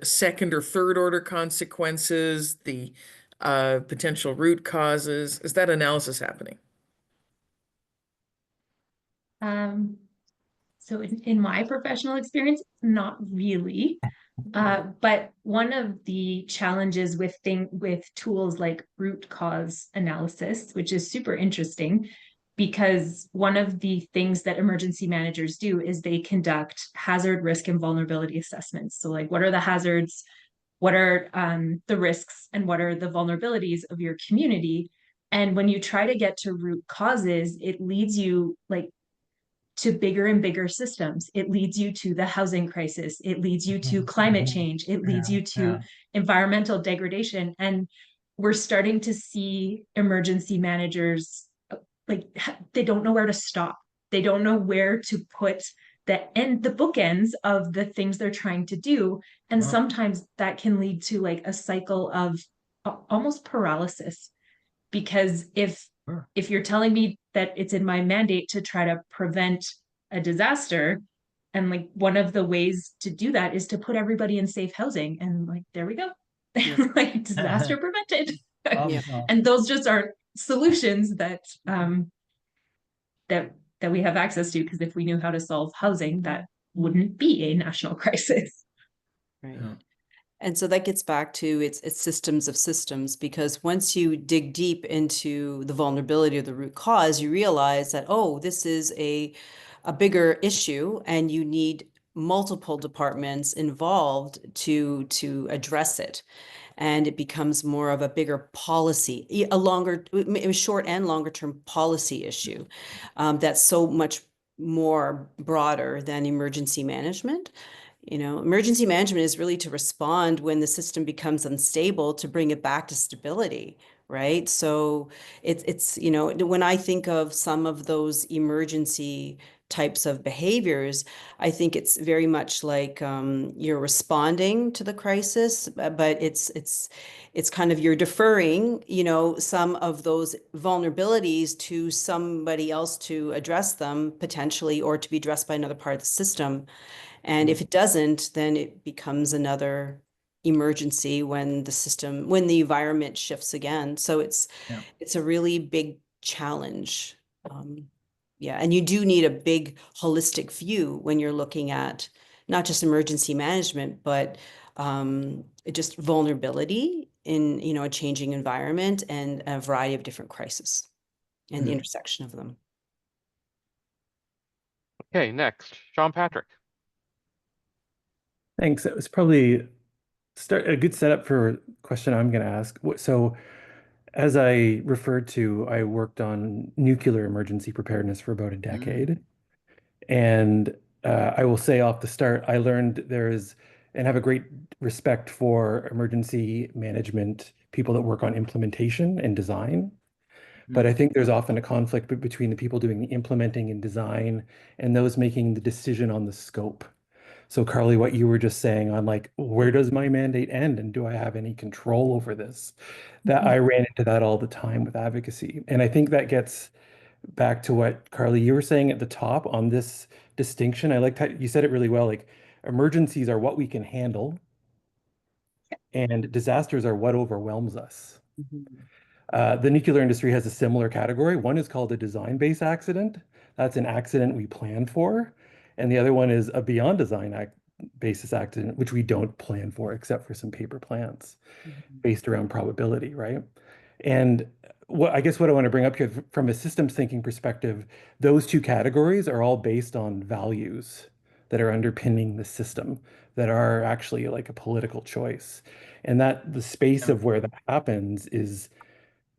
second or third order consequences, the potential root causes? Is that analysis happening? So in my professional experience, not really. But one of the challenges with tools like root cause analysis, which is super interesting, because one of the things that emergency managers do is they conduct hazard, risk, and vulnerability assessments. So like, what are the hazards? What are the risks? And what are the vulnerabilities of your community? And when you try to get to root causes, it leads you like to bigger and bigger systems. It leads you to the housing crisis. It leads you to climate change. It leads you to environmental degradation. And we're starting to see emergency managers, like, they don't know where to stop. They don't know where to put the bookends of the things they're trying to do. And sometimes that can lead to like a cycle of almost paralysis. Because if you're telling me that it's in my mandate to try to prevent a disaster, and like one of the ways to do that is to put everybody in safe housing, and like there we go, like disaster prevented. And those just aren't solutions that that we have access to, because if we knew how to solve housing, that wouldn't be a national crisis. Right. And so that gets back to it's systems of systems, because once you dig deep into the vulnerability of the root cause, you realize that, oh, this is a bigger issue and you need multiple departments involved to address it. And it becomes more of a bigger policy, a short and longer term policy issue that's so much more broader than emergency management. Emergency management is really to respond when the system becomes unstable, to bring it back to stability, right? So it's when I think of some of those emergency types of behaviors, I think it's very much like you're responding to the crisis, but it's kind of you're deferring, some of those vulnerabilities to somebody else to address them potentially, or to be addressed by another part of the system. And if it doesn't, then it becomes another emergency when the environment shifts again. So it's a really big challenge. And you do need a big holistic view when you're looking at not just emergency management, but just vulnerability in a changing environment and a variety of different crises and the intersection of them. Okay, next, Sean Patrick. Thanks. It was probably a good setup for a question I'm going to ask. So as I referred to, I worked on nuclear emergency preparedness for about a decade. And I will say off the start, I learned and have a great respect for emergency management people that work on implementation and design. But I think there's often a conflict between the people doing the implementing and design and those making the decision on the scope. So Carly, what you were just saying on like, where does my mandate end and do I have any control over this? That I ran into that all the time with advocacy. And I think that gets back to what Carly, you were saying at the top on this distinction. I liked how you said it really well, like emergencies are what we can handle and disasters are what overwhelms us. The nuclear industry has a similar category. One is called a design-based accident. That's an accident we plan for. And the other one is a beyond design basis accident, which we don't plan for except for some paper plans based around probability, right? And what I want to bring up here from a systems thinking perspective, those two categories are all based on values that are underpinning the system that are actually like a political choice. And that the space of where that happens is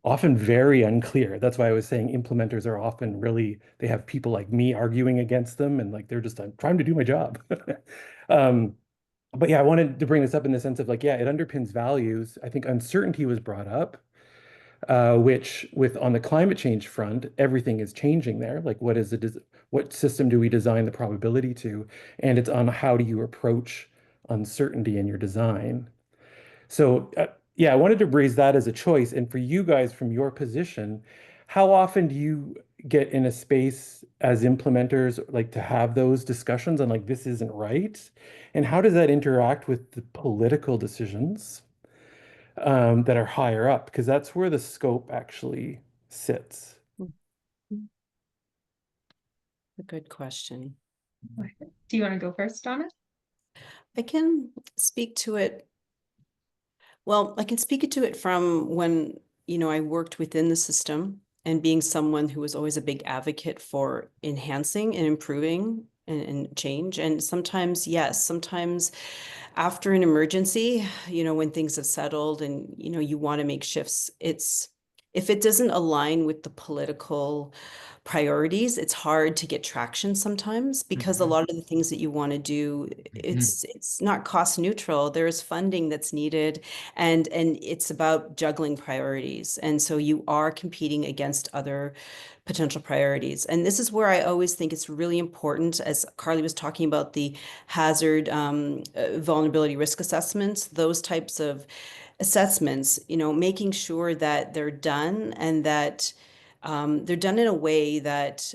often very unclear. That's why I was saying implementers are often really, they have people like me arguing against them, and like they're just trying to do my job. But yeah, I wanted to bring this up in the sense of like, yeah, it underpins values. I think uncertainty was brought up, which with on the climate change front, everything is changing there. Like what system do we design the probability to? And it's on how do you approach uncertainty in your design. So yeah, I wanted to raise that as a choice. And for you guys from your position, how often do you get in a space as implementers, like to have those discussions on like, this isn't right? And how does that interact with the political decisions that are higher up? Because that's where the scope actually sits. A good question. Do you want to go first, Donna? I can speak to it. Well, I can speak to it from when, I worked within the system and being someone who was always a big advocate for enhancing and improving and change. And sometimes, yes, sometimes after an emergency, when things have settled and, you want to make shifts, if it doesn't align with the political priorities, it's hard to get traction sometimes because a lot of the things that you want to do, it's not cost neutral. There's funding that's needed, and it's about juggling priorities. And so you are competing against other potential priorities. And this is where I always think it's really important, as Carly was talking about the hazard, vulnerability risk assessments, those types of assessments, making sure that they're done and that they're done in a way that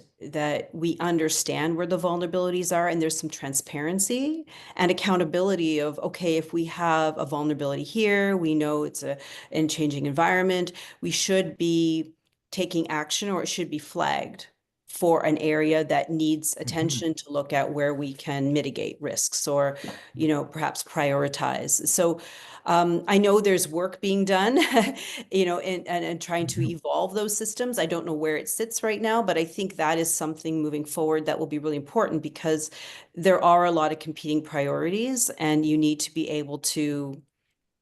we understand where the vulnerabilities are, and there's some transparency and accountability of, okay, if we have a vulnerability here, we know it's in changing environment, we should be taking action, or it should be flagged for an area that needs attention to look at where we can mitigate risks or, perhaps prioritize. So I know there's work being done, and trying to evolve those systems. I don't know where it sits right now, but I think that is something moving forward that will be really important because there are a lot of competing priorities, and you need to be able to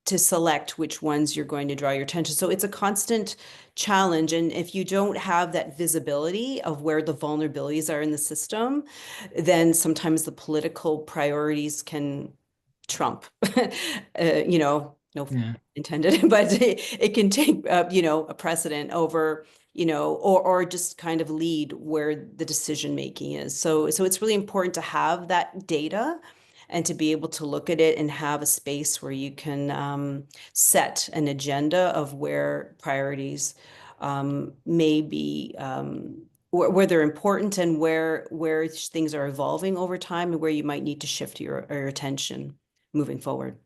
select which ones you're going to draw your attention. So it's a constant challenge. And if you don't have that visibility of where the vulnerabilities are in the system, then sometimes the political priorities can trump, no intended, but it can take, a precedent over, or just kind of lead where the decision making is. So it's really important to have that data and to be able to look at it and have a space where you can set an agenda of where priorities may be, where they're important and where things are evolving over time and where you might need to shift your attention moving forward.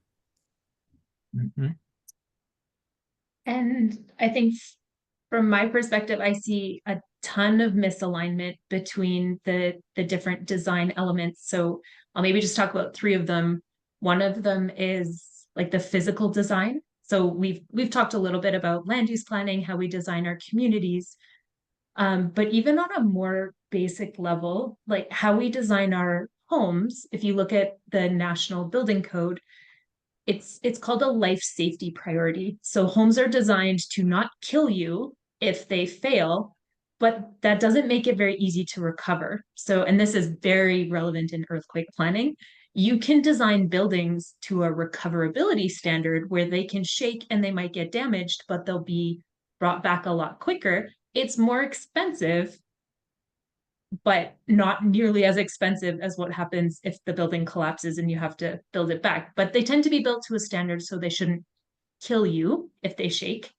And I think from my perspective, I see a ton of misalignment between the different design elements. So I'll maybe just talk about three of them. One of them is like the physical design. So we've talked a little bit about land use planning, how we design our communities. But even on a more basic level, like how we design our homes, if you look at the National Building Code, it's called a life safety priority. So homes are designed to not kill you if they fail, but that doesn't make it very easy to recover. So, and this is very relevant in earthquake planning. You can design buildings to a recoverability standard where they can shake and they might get damaged, but they'll be brought back a lot quicker. It's more expensive, but not nearly as expensive as what happens if the building collapses and you have to build it back. But they tend to be built to a standard, so they shouldn't kill you if they shake.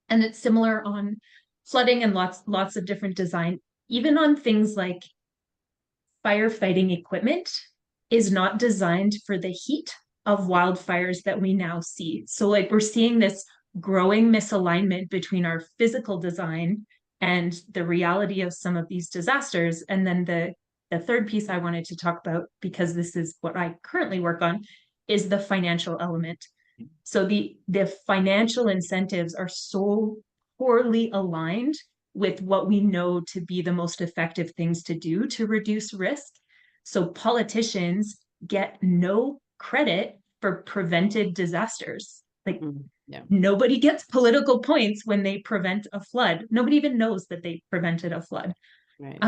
And it's similar on flooding and lots of different design, even on things like firefighting equipment is not designed for the heat of wildfires that we now see. So like we're seeing this growing misalignment between our physical design and the reality of some of these disasters. And then the third piece I wanted to talk about, because this is what I currently work on, is the financial element. So the financial incentives are so poorly aligned with what we know to be the most effective things to do to reduce risk. So politicians get no credit for prevented disasters. Like Yeah. Nobody gets political points when they prevent a flood. Nobody even knows that they prevented a flood. Right.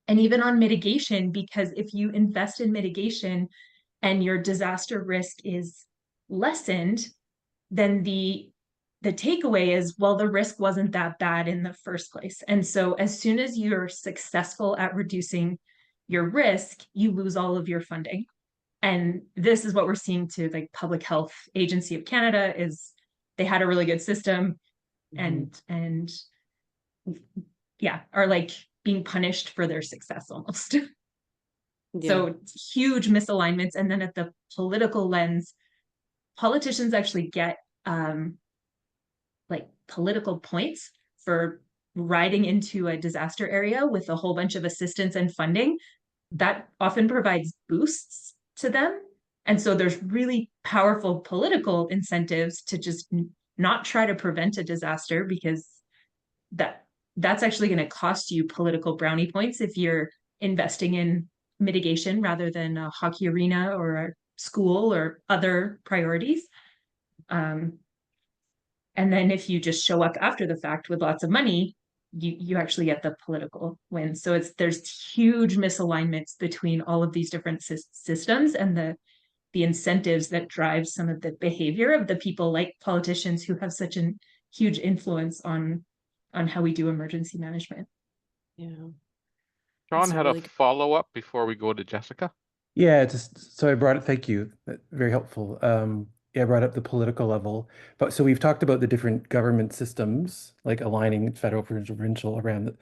And even on mitigation, because if you invest in mitigation and your disaster risk is lessened, then the takeaway is, well, the risk wasn't that bad in the first place. And so as soon as you're successful at reducing your risk, you lose all of your funding. And this is what we're seeing to like Public Health Agency of Canada is they had a really good system and yeah, are like being punished for their success almost. Yeah. So huge misalignments. And then at the political lens, politicians actually get like political points for riding into a disaster area with a whole bunch of assistance and funding. That often provides boosts to them. And so there's really powerful political incentives to just not try to prevent a disaster, because that's actually going to cost you political brownie points if you're investing in mitigation rather than a hockey arena or a school or other priorities. And then if you just show up after the fact with lots of money, you actually get the political win. So there's huge misalignments between all of these different systems and the incentives that drive some of the behavior of the people like politicians who have such a huge influence on how we do emergency management. Yeah. John That's a had really a good- follow-up before we go to Jessica. Yeah, just so I brought it, thank you. Very helpful. Yeah, I brought up the political level. But so we've talked about the different government systems, like aligning federal, provincial around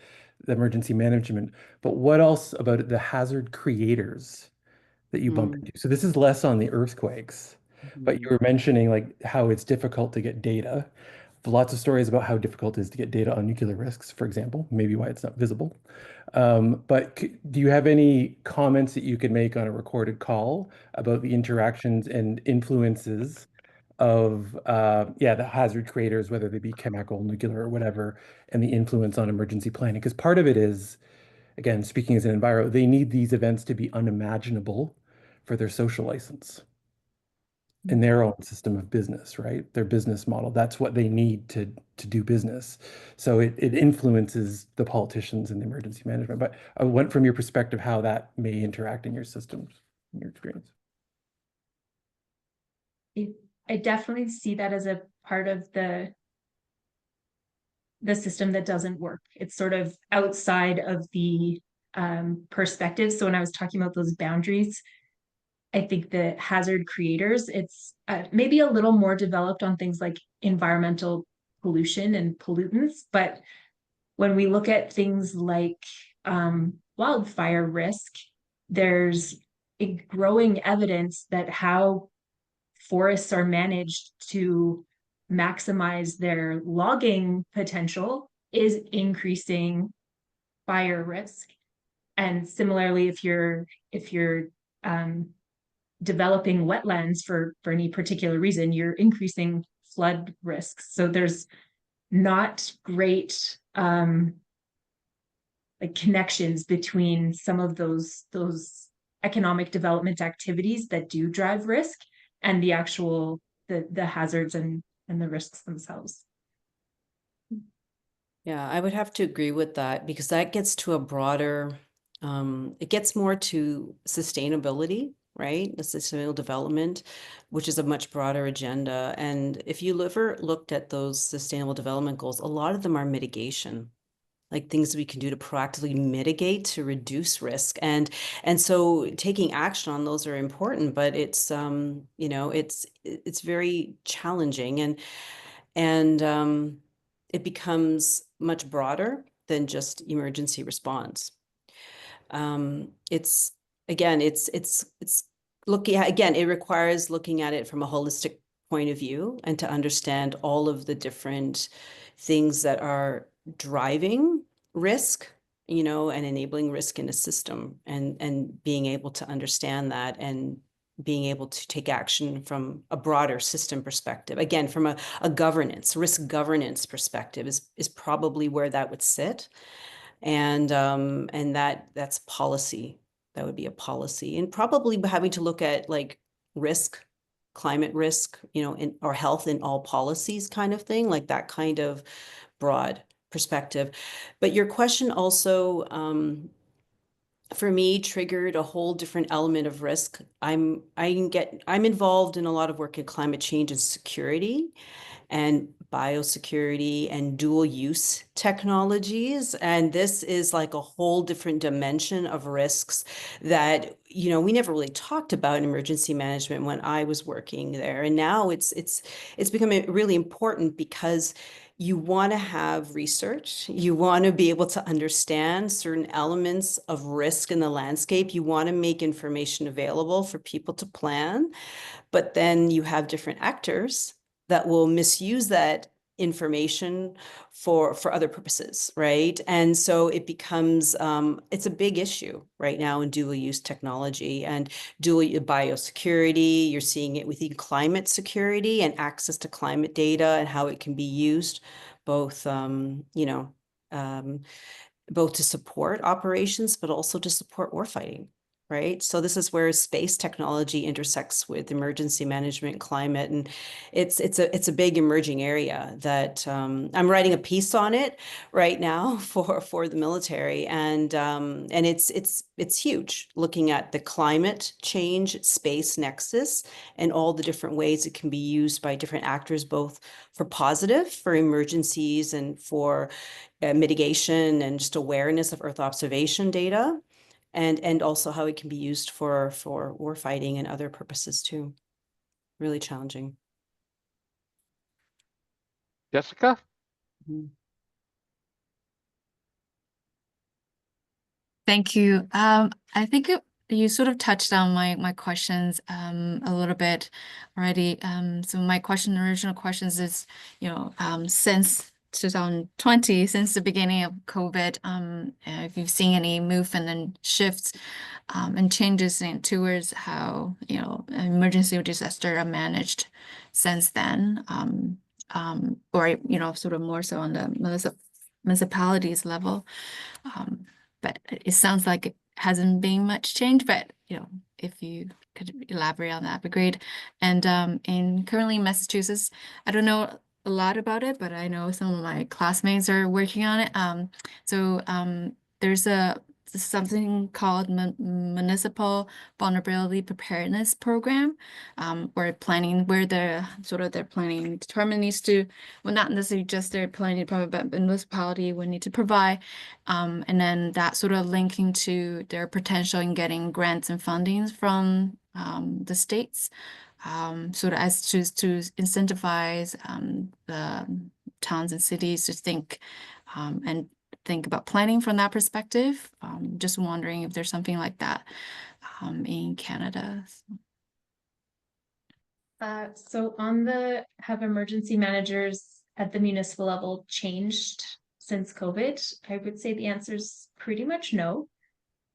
the emergency management. But what else about the hazard creators that you bump into? So this is less on the earthquakes, but you were mentioning like how it's difficult to get data. Lots of stories about how difficult it is to get data on nuclear risks, for example, maybe why it's not visible. But do you have any comments that you could make on a recorded call about the interactions and influences of, the hazard creators, whether they be chemical, nuclear, or whatever, and the influence on emergency planning? Because part of it is, again, speaking as an enviro, they need these events to be unimaginable for their social license in their own system of business, right? Their business model. That's what they need to do business. So it influences the politicians and the emergency management. But I want from your perspective how that may interact in your systems, in your experience. I definitely see that as a part of the system that doesn't work. It's sort of outside of the perspective. So when I was talking about those boundaries, I think the hazard creators, it's maybe a little more developed on things like environmental pollution and pollutants. But when we look at things like wildfire risk, there's a growing evidence that how forests are managed to maximize their logging potential is increasing fire risk. And similarly, if you're developing wetlands for any particular reason, you're increasing flood risks. So there's not great like connections between some of those economic development activities that do drive risk and the actual the hazards and the risks themselves. Yeah, I would have to agree with that, because that gets to a broader, it gets more to sustainability, right? The sustainable development, which is a much broader agenda. And if you ever looked at those sustainable development goals, a lot of them are mitigation, like things we can do to proactively mitigate, to reduce risk. And so taking action on those are important, but it's, it's very challenging, and it becomes much broader than just emergency response. It's looking at, again, it requires looking at it from a holistic point of view and to understand all of the different things that are driving risk, and enabling risk in a system, and being able to understand that and being able to take action from a broader system perspective. Again, from a governance, risk governance perspective is probably where that would sit. And that's policy. That would be a policy, and probably having to look at like risk climate risk, or health in all policies kind of thing, like that kind of broad perspective. But your question also, for me, triggered a whole different element of risk. I'm involved in a lot of work in climate change and security and biosecurity and dual use technologies. And this is like a whole different dimension of risks that, we never really talked about in emergency management when I was working there. And now it's becoming really important because you want to have research, you want to be able to understand certain elements of risk in the landscape, you want to make information available for people to plan, but then you have different actors that will misuse that information for other purposes, right? And so it becomes, it's a big issue right now in dual use technology and dual biosecurity. You're seeing it within climate security and access to climate data and how it can be used both, both to support operations, but also to support warfighting. Right. So this is where space technology intersects with emergency management, climate, and it's a big emerging area that I'm writing a piece on it right now for the military, and it's huge, looking at the climate change space nexus and all the different ways it can be used by different actors, both for positive, for emergencies, and for mitigation and just awareness of Earth observation data. And also how it can be used for war fighting and other purposes too. Really challenging. Jessica? Thank you. I think you sort of touched on my questions a little bit already. So my original questions is, since 2020, since the beginning of COVID, if you've seen any movement and shifts and changes towards how, emergency disaster are managed since then, or, sort of more so on the municipalities level. But it sounds like it hasn't been much change, but, if you could elaborate on that, that'd be great. And currently in Massachusetts, I don't know a lot about it, but I know some of my classmates are working on it. So there's something called Municipal Vulnerability Preparedness Program, or planning, where their planning department needs to, well, not necessarily just their planning department, but the municipality would need to provide, and then that sort of linking to their potential in getting grants and fundings from the states, sort of as to incentivize the towns and cities to think and think about planning from that perspective. Just wondering if there's something like that in Canada. So have emergency managers at the municipal level changed since COVID? I would say the answer is pretty much no.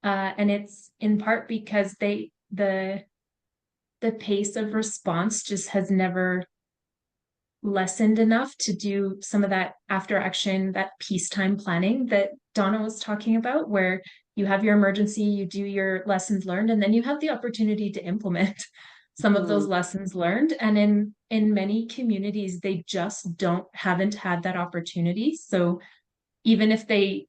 And it's in part because the pace of response just has never lessened enough to do some of that after action, that peacetime planning that Donna was talking about, where you have your emergency, you do your lessons learned, and then you have the opportunity to implement some of those lessons learned. And in many communities, they just haven't had that opportunity. So even if they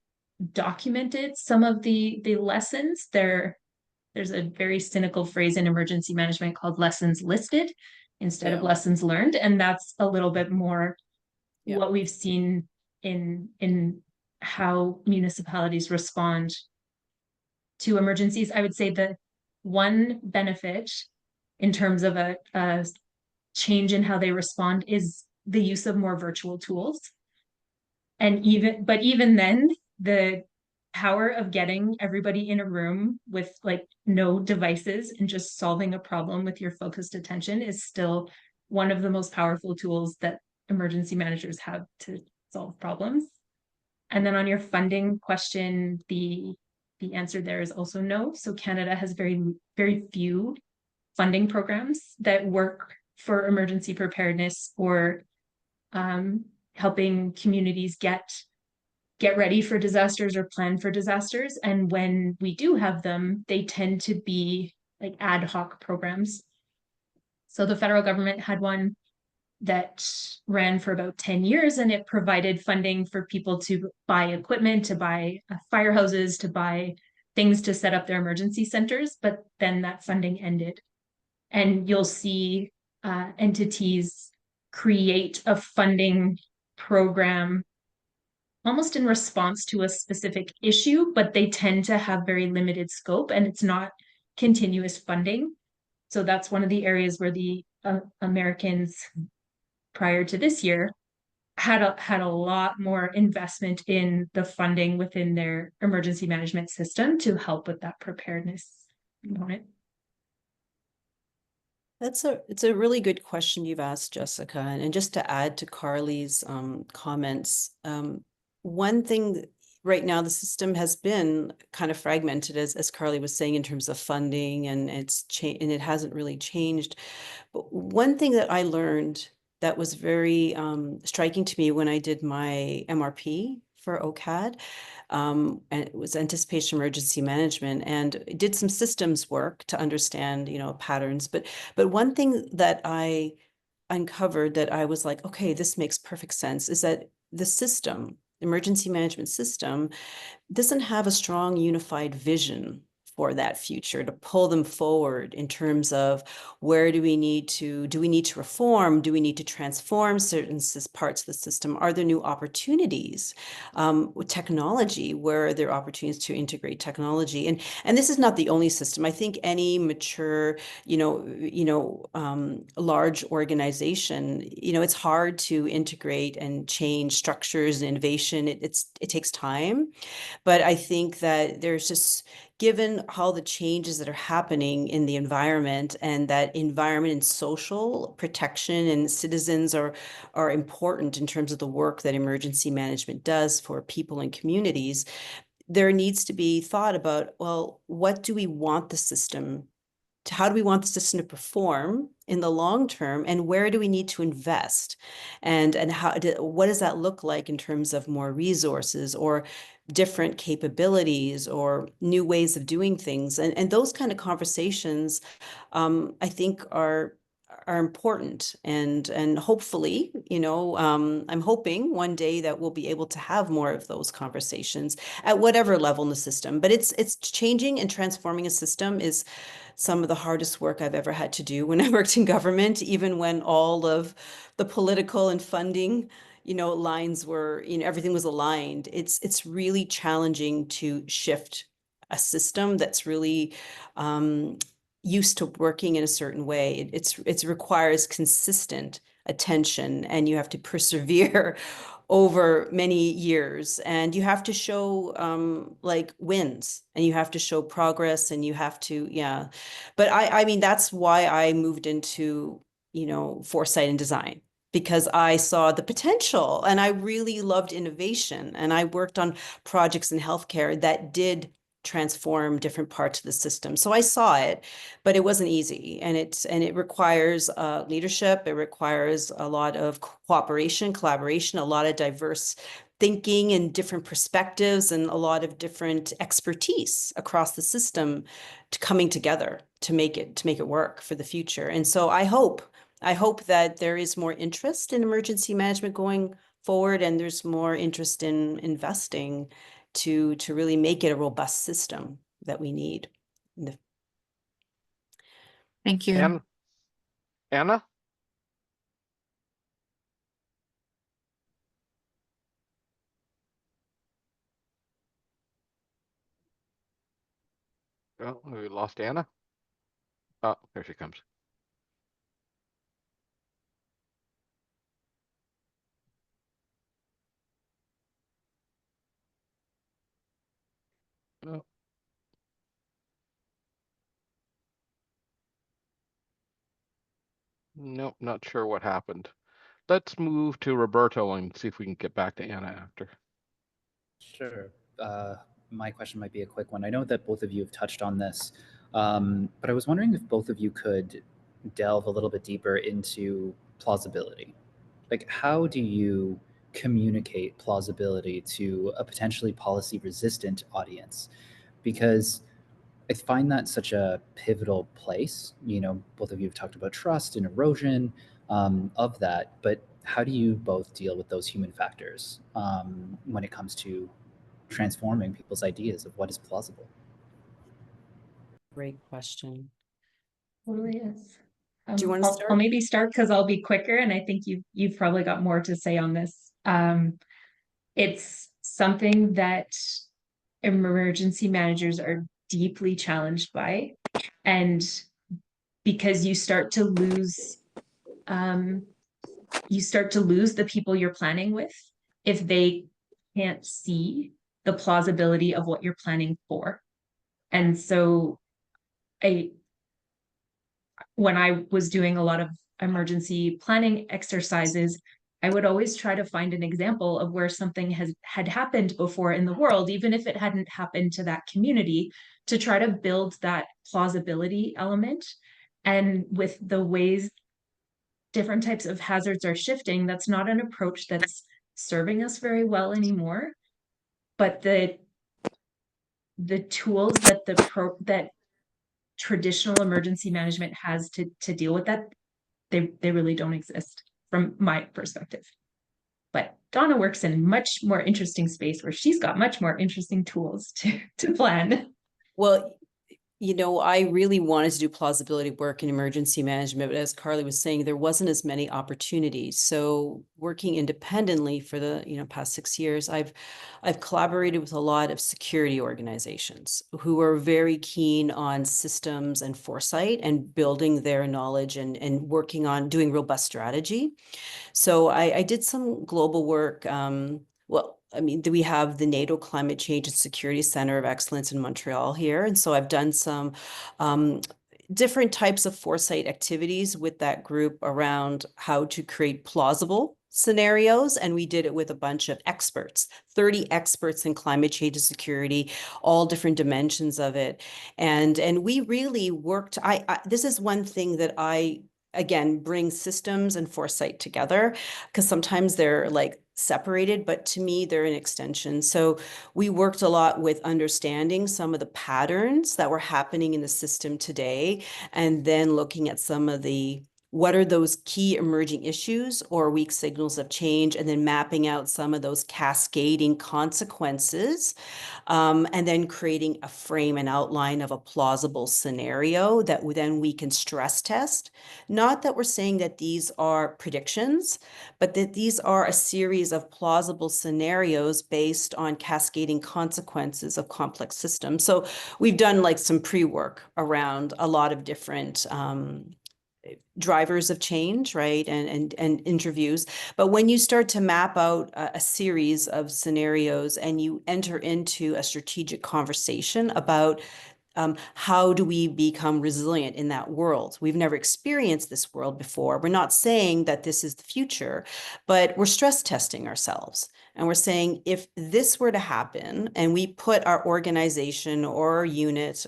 documented some of the lessons, there's a very cynical phrase in emergency management called lessons listed instead of lessons learned. And that's a little bit more what we've seen in how municipalities respond to emergencies. I would say the one benefit in terms of a change in how they respond is the use of more virtual tools. And even then, the power of getting everybody in a room with like no devices and just solving a problem with your focused attention is still one of the most powerful tools that emergency managers have to solve problems. And then on your funding question, the answer there is also no. So Canada has very, very few funding programs that work for emergency preparedness or helping communities get ready for disasters or plan for disasters. And when we do have them, they tend to be like ad hoc programs. So the federal government had one that ran for about 10 years, and it provided funding for people to buy equipment, to buy fire hoses, to buy things to set up their emergency centers. But then that funding ended. And you'll see entities create a funding program almost in response to a specific issue, but they tend to have very limited scope and it's not continuous funding. So that's one of the areas where the Americans prior to this year had a lot more investment in the funding within their emergency management system to help with that preparedness component. It's a really good question you've asked, Jessica. And just to add to Carly's comments, one thing right now, the system has been kind of fragmented, as Carly was saying, in terms of funding, and it hasn't really changed. But one thing that I learned that was very striking to me when I did my MRP for OCAD, and it was anticipation emergency management, and did some systems work to understand, patterns. But one thing that I uncovered that I was like, okay, this makes perfect sense, is that the system, emergency management system, doesn't have a strong unified vision for that future to pull them forward in terms of where do we need to reform? Do we need to transform certain parts of the system? Are there new opportunities with technology? Where are there opportunities to integrate technology? And this is not the only system. I think any mature, large organization, it's hard to integrate and change structures and innovation. It takes time. But I think that there's just, given all the changes that are happening in the environment, and that environment and social protection and citizens are important in terms of the work that emergency management does for people and communities, there needs to be thought about, well, what do we want the system to, how do we want the system to perform in the long term, and where do we need to invest, and what does that look like in terms of more resources or different capabilities or new ways of doing things, and those kind of conversations I think are important, and hopefully, I'm hoping one day that we'll be able to have more of those conversations at whatever level in the system. But it's changing and transforming a system is some of the hardest work I've ever had to do when I worked in government, even when all of the political and funding lines were, everything was aligned. It's really challenging to shift a system that's really used to working in a certain way. It requires consistent attention, and you have to persevere over many years, and you have to show like wins, and you have to show progress, and you have to, yeah. But I mean, that's why I moved into, foresight and design, because I saw the potential, and I really loved innovation, and I worked on projects in healthcare that did transform different parts of the system. So I saw it, but it wasn't easy, and it requires leadership. It requires a lot of cooperation, collaboration, a lot of diverse thinking and different perspectives, and a lot of different expertise across the system coming together to make it work for the future. And so I hope that there is more interest in emergency management going forward, and there's more interest in investing to really make it a robust system that we need. Thank you. Anna? Oh, we lost Anna. Oh, there she comes. Oh. Nope, not sure what happened. Let's move to Roberto and see if we can get back to Anna after. Sure. My question might be a quick one. I know that both of you have touched on this, but I was wondering if both of you could delve a little bit deeper into plausibility. Like, how do you communicate plausibility to a potentially policy-resistant audience? Because I find that such a pivotal place. You know, both of you have talked about trust and erosion of that, but how do you both deal with those human factors when it comes to transforming people's ideas of what is plausible? Great question. Totally is. Do you want to I'll start? maybe start because I'll be quicker, and I think you've probably got more to say on this. It's something that emergency managers are deeply challenged by, and because you start to lose the people you're planning with if they can't see the plausibility of what you're planning for. And so when I was doing a lot of emergency planning exercises, I would always try to find an example of where something had happened before in the world, even if it hadn't happened to that community, to try to build that plausibility element. And with the ways different types of hazards are shifting, that's not an approach that's serving us very well anymore. But the tools that that traditional emergency management has to deal with that, they really don't exist from my perspective. But Donna works in much more interesting space where she's got much more interesting tools to plan. Well, you know, I really wanted to do plausibility work in emergency management, but as Carly was saying, there wasn't as many opportunities. So working independently for the past 6 years, I've collaborated with a lot of security organizations who are very keen on systems and foresight and building their knowledge and working on doing robust strategy. So I did some global work. Well, I mean, we have the NATO Climate Change and Security Center of Excellence in Montreal here. And so I've done some different types of foresight activities with that group around how to create plausible scenarios. And we did it with a bunch of experts, 30 experts in climate change and security, all different dimensions of it. And we really worked, this is one thing that again, bring systems and foresight together, because sometimes they're like separated, but to me, they're an extension. So we worked a lot with understanding some of the patterns that were happening in the system today, and then looking at some of what are those key emerging issues or weak signals of change, and then mapping out some of those cascading consequences, and then creating a frame and outline of a plausible scenario that then we can stress test. Not that we're saying that these are predictions, but that these are a series of plausible scenarios based on cascading consequences of complex systems. So we've done like some pre-work around a lot of different drivers of change, right? And interviews. But when you start to map out a series of scenarios and you enter into a strategic conversation about how do we become resilient in that world? We've never experienced this world before. We're not saying that this is the future, but we're stress testing ourselves. And we're saying, if this were to happen and we put our organization or unit,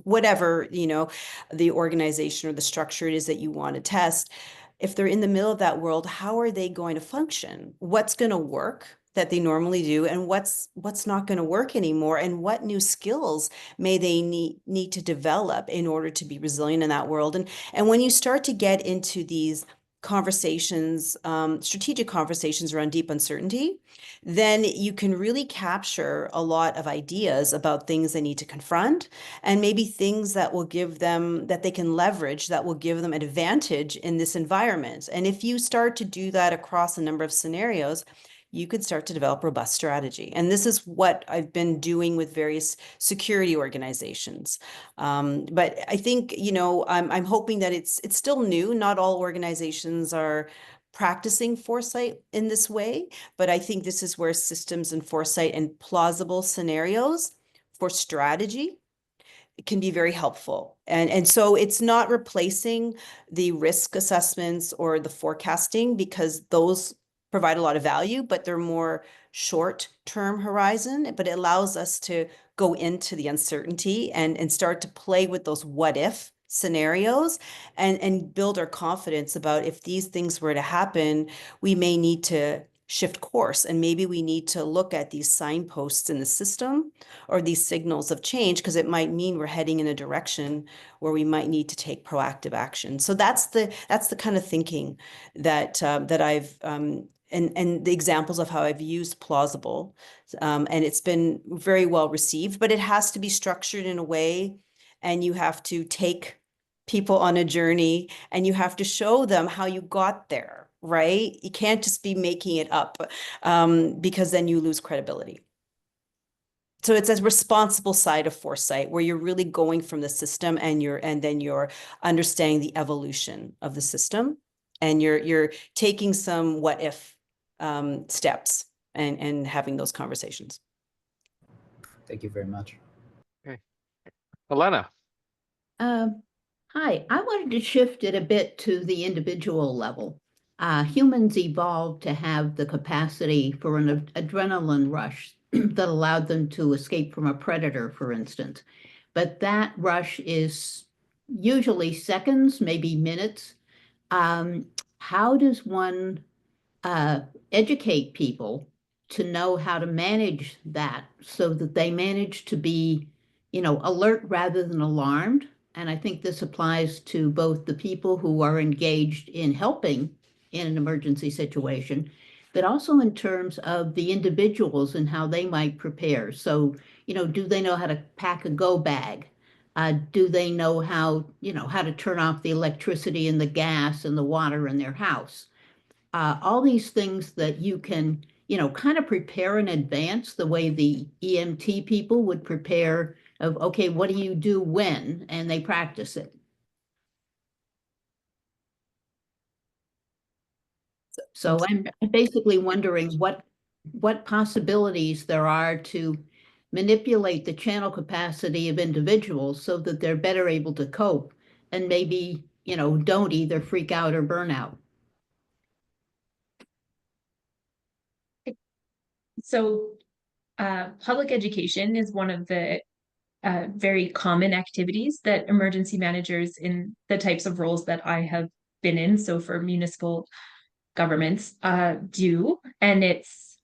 whatever, the organization or the structure it is that you want to test, if they're in the middle of that world, how are they going to function? What's going to work that they normally do, and what's not going to work anymore, and what new skills may they need to develop in order to be resilient in that world? And when you start to get into these conversations, strategic conversations around deep uncertainty, then you can really capture a lot of ideas about things they need to confront, and maybe things that will give them, that they can leverage, that will give them an advantage in this environment. And if you start to do that across a number of scenarios, you could start to develop robust strategy. And this is what I've been doing with various security organizations. But I think, I'm hoping that it's still new. Not all organizations are practicing foresight in this way, but I think this is where systems and foresight and plausible scenarios for strategy can be very helpful. And so it's not replacing the risk assessments or the forecasting, because those provide a lot of value, but they're more short-term horizon. But it allows us to go into the uncertainty and start to play with those what-if scenarios and build our confidence about, if these things were to happen, we may need to shift course. And maybe we need to look at these signposts in the system or these signals of change, because it might mean we're heading in a direction where we might need to take proactive action. So that's the kind of thinking that that I've and the examples of how I've used plausible, and it's been very well received. But it has to be structured in a way, and you have to take people on a journey, and you have to show them how you got there, right? You can't just be making it up, because then you lose credibility. So it's a responsible side of foresight, where you're really going from the system, and then you're understanding the evolution of the system, and you're taking some what if steps and having those conversations. Thank you very much. Okay. Elena. Hi, I wanted to shift it a bit to the individual level. Humans evolved to have the capacity for an adrenaline rush that allowed them to escape from a predator, for instance. But that rush is usually seconds, maybe minutes. How does one educate people to know how to manage that so that they manage to be, alert rather than alarmed? And I think this applies to both the people who are engaged in helping in an emergency situation, but also in terms of the individuals and how they might prepare. So, do they know how to pack a go bag? Do they know how to turn off the electricity and the gas and the water in their house? All these things that you can, kind of prepare in advance, the way the EMT people would prepare of, okay, what do you do when? And they practice it. So I'm basically wondering what possibilities there are to manipulate the channel capacity of individuals so that they're better able to cope, and maybe, don't either freak out or burn out. So public education is one of the very common activities that emergency managers in the types of roles that I have been in, so for municipal governments, do. And it's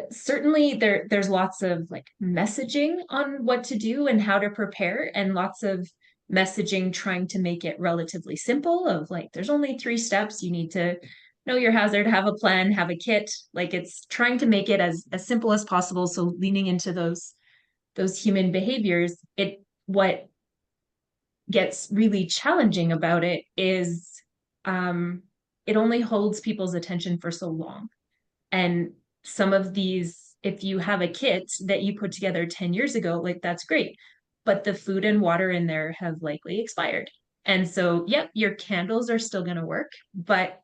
certainly there's lots of like messaging on what to do and how to prepare, and lots of messaging trying to make it relatively simple, of like, there's only 3 steps. You need to know your hazard, have a plan, have a kit. Like, it's trying to make it as simple as possible. So leaning into those human behaviors, what gets really challenging about it is it only holds people's attention for so long. And some of these, if you have a kit that you put together 10 years ago, like, that's great, but the food and water in there have likely expired. And so, yep, your candles are still going to work, but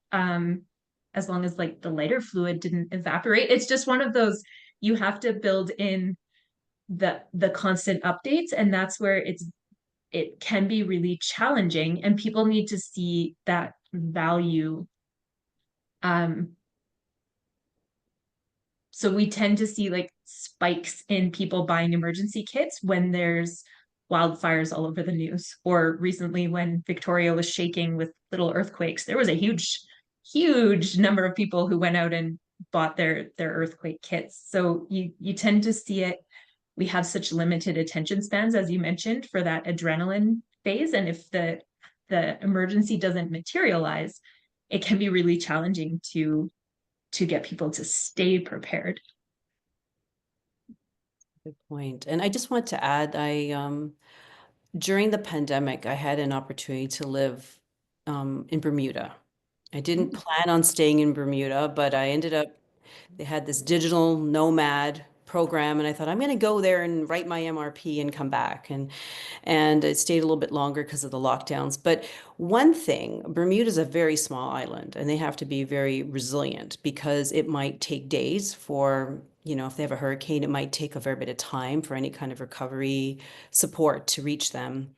as long as like the lighter fluid didn't evaporate, it's just one of those, you have to build in the constant updates. And that's where it can be really challenging, and people need to see that value. So we tend to see like spikes in people buying emergency kits when there's wildfires all over the news, or recently when Victoria was shaking with little earthquakes, there was a huge number of people who went out and bought their earthquake kits. So you tend to see it. We have such limited attention spans, as you mentioned, for that adrenaline phase. And if the emergency doesn't materialize, it can be really challenging to get people to stay prepared. Good point. And I just want to add, during the pandemic, I had an opportunity to live in Bermuda. I didn't plan on staying in Bermuda, but I ended up, they had this digital nomad program, and I thought, I'm going to go there and write my MRP and come back. And it stayed a little bit longer because of the lockdowns. But one thing, Bermuda is a very small island, and they have to be very resilient, because it might take days for, if they have a hurricane, it might take a very bit of time for any kind of recovery support to reach them.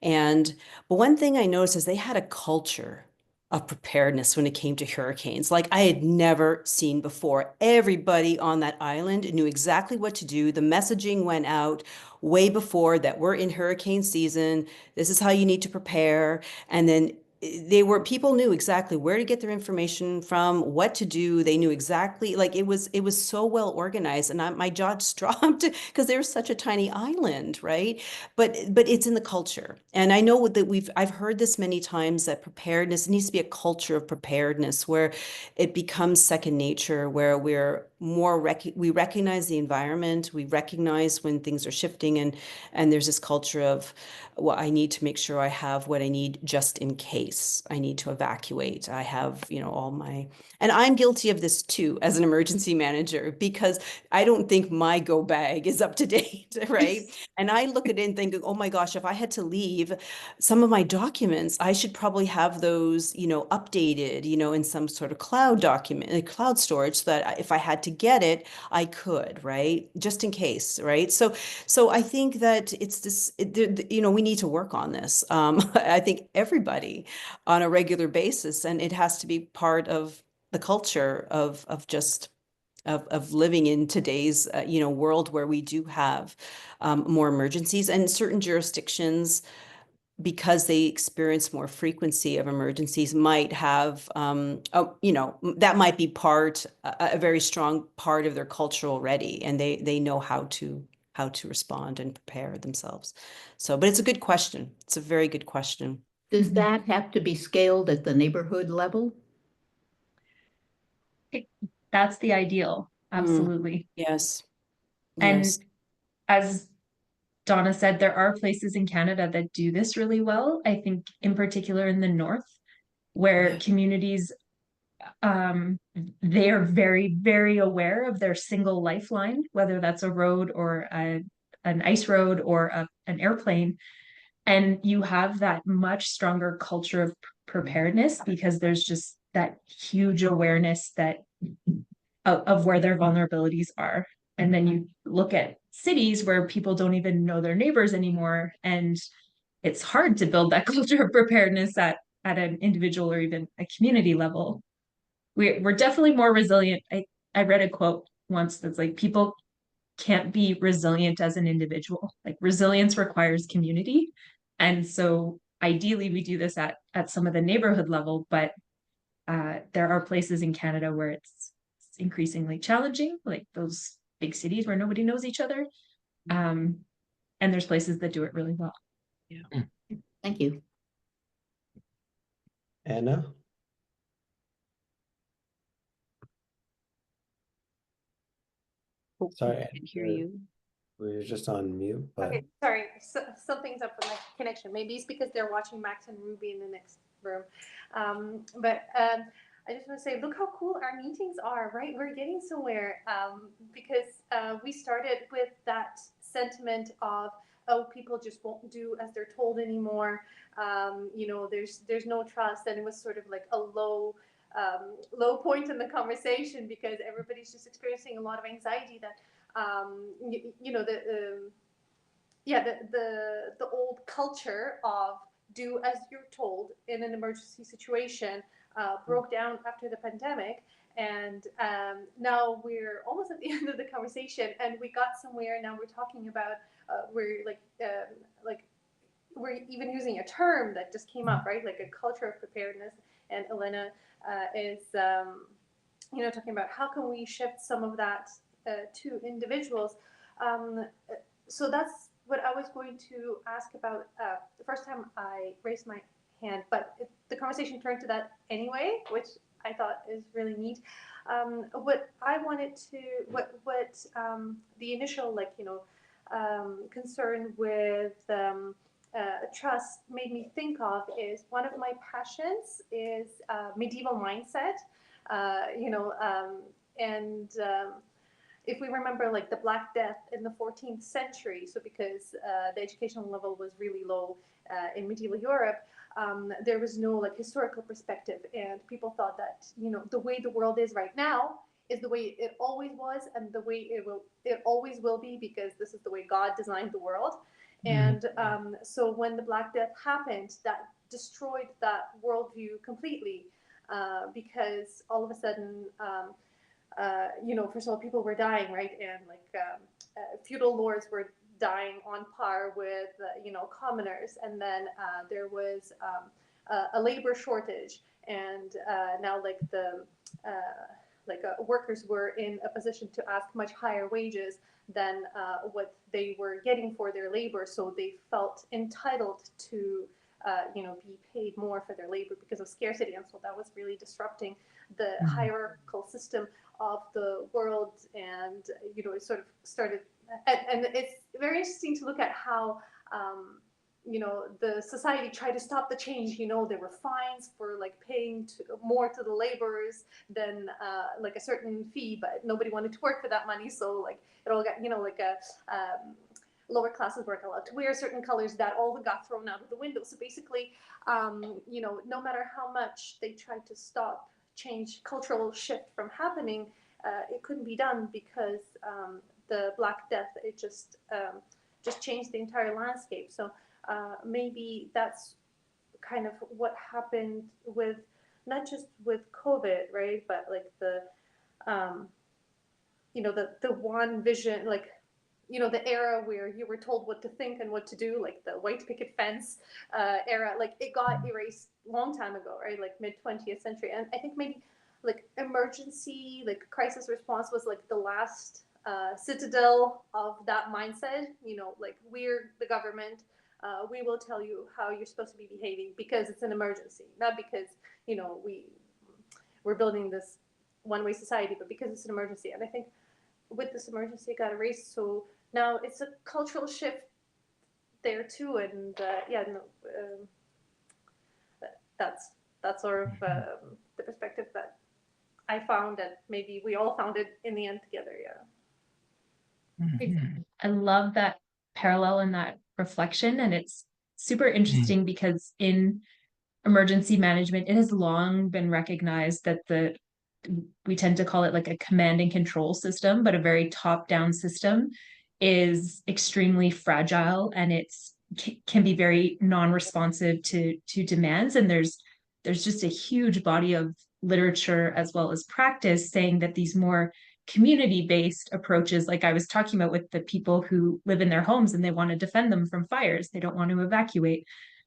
But one thing I noticed is they had a culture of preparedness when it came to hurricanes, like I had never seen before. Everybody on that island knew exactly what to do. The messaging went out way before that we're in hurricane season. This is how you need to prepare. And then people knew exactly where to get their information from, what to do. They knew exactly, like it was so well organized, and my jaw just dropped because they were such a tiny island, right? But it's in the culture. And I know that I've heard this many times, that preparedness needs to be a culture of preparedness where it becomes second nature, where we're more we recognize the environment, we recognize when things are shifting, and there's this culture of, well, I need to make sure I have what I need just in case I need to evacuate. I have, all my, and I'm guilty of this too as an emergency manager, because I don't think my go bag is up to date, right? And I look at it and think, oh my gosh, if I had to leave some of my documents, I should probably have those, updated, in some sort of cloud document, like cloud storage, so that if I had to get it, I could, right? Just in case, right? So I think that it's this, we need to work on this. I think everybody on a regular basis, and it has to be part of the culture of living in today's world, where we do have more emergencies, and certain jurisdictions, because they experience more frequency of emergencies, might have that might be a very strong part of their culture already, and they know how to respond and prepare themselves. So, but it's a good question. It's a very good question. Does that have to be scaled at the neighborhood level? That's the ideal. Absolutely. Yes. And Yes. as Donna said, there are places in Canada that do this really well. I think in particular in the north, where communities, they are very, very aware of their single lifeline, whether that's a road or an ice road or an airplane. And you have that much stronger culture of preparedness, because there's just that huge awareness of where their vulnerabilities are. And then you look at cities where people don't even know their neighbors anymore, and it's hard to build that culture of preparedness at an individual or even a community level. We're definitely more resilient. I read a quote once that's like, people can't be resilient as an individual. Like, resilience requires community. And so ideally we do this at some of the neighborhood level, but there are places in Canada where it's increasingly challenging, like those big cities where nobody knows each other. And there's places that do it really well. Yeah. Thank you. Anna? Sorry, I can hear you. we were just on mute, but Okay, sorry, something's up with my connection. Maybe it's because they're watching Max and Ruby in the next room. I just want to say, look how cool our meetings are, right? We're getting somewhere, because we started with that sentiment of, oh, people just won't do as they're told anymore. There's no trust, and it was sort of like a low point in the conversation, because everybody's just experiencing a lot of anxiety that the old culture of do as you're told in an emergency situation broke down after the pandemic. And now we're almost at the end of the conversation, and we got somewhere. Now we're talking about we're even using a term that just came up, right? Like a culture of preparedness. And Elena is talking about how can we shift some of that to individuals. So that's what I was going to ask about the first time I raised my hand, but the conversation turned to that anyway, which I thought is really neat. What I wanted to, the initial concern with trust made me think of is one of my passions is medieval mindset, if we remember, like the Black Death in the 14th century, so because the educational level was really low in medieval Europe, there was no historical perspective, and people thought that the way the world is right now is the way it always was, and the way it always will be, because this is the way God designed the world. And so when the Black Death happened, that destroyed that worldview completely, because all of a sudden, first of all, people were dying, right? And feudal lords were dying on par with, commoners. And then there was a labor shortage, and now workers were in a position to ask much higher wages than what they were getting for their labor, so they felt entitled to be paid more for their labor because of scarcity, and so that was really disrupting the hierarchical system of the world, and it sort of started, and it's very interesting to look at how the society tried to stop the change. There were fines for paying more to the laborers than a certain fee, but nobody wanted to work for that money, so it all got lower classes weren't allowed to wear certain colors. That all got thrown out of the window. So basically, no matter how much they tried to stop cultural shift from happening, it couldn't be done because the Black Death, it just changed the entire landscape. So maybe that's kind of what happened with, not just with COVID, right? But the one vision, the era where you were told what to think and what to do, the white picket fence era, it got erased a long time ago, right? Mid-20th century. And I think maybe emergency, crisis response was the last citadel of that mindset. We're the government. We will tell you how you're supposed to be behaving because it's an emergency, not because, we're building this one-way society, but because it's an emergency. And I think with this emergency, it got erased. So now it's a cultural shift there too, and that's sort of the perspective that I found, and maybe we all found it in the end together. I love that parallel and that reflection, and it's super interesting because in emergency management, it has long been recognized that we tend to call it a command and control system, but a very top-down system is extremely fragile, and can be very non-responsive to demands. And there's just a huge body of literature as well as practice saying that these more community-based approaches, like I was talking about with the people who live in their homes and they want to defend them from fires, they don't want to evacuate.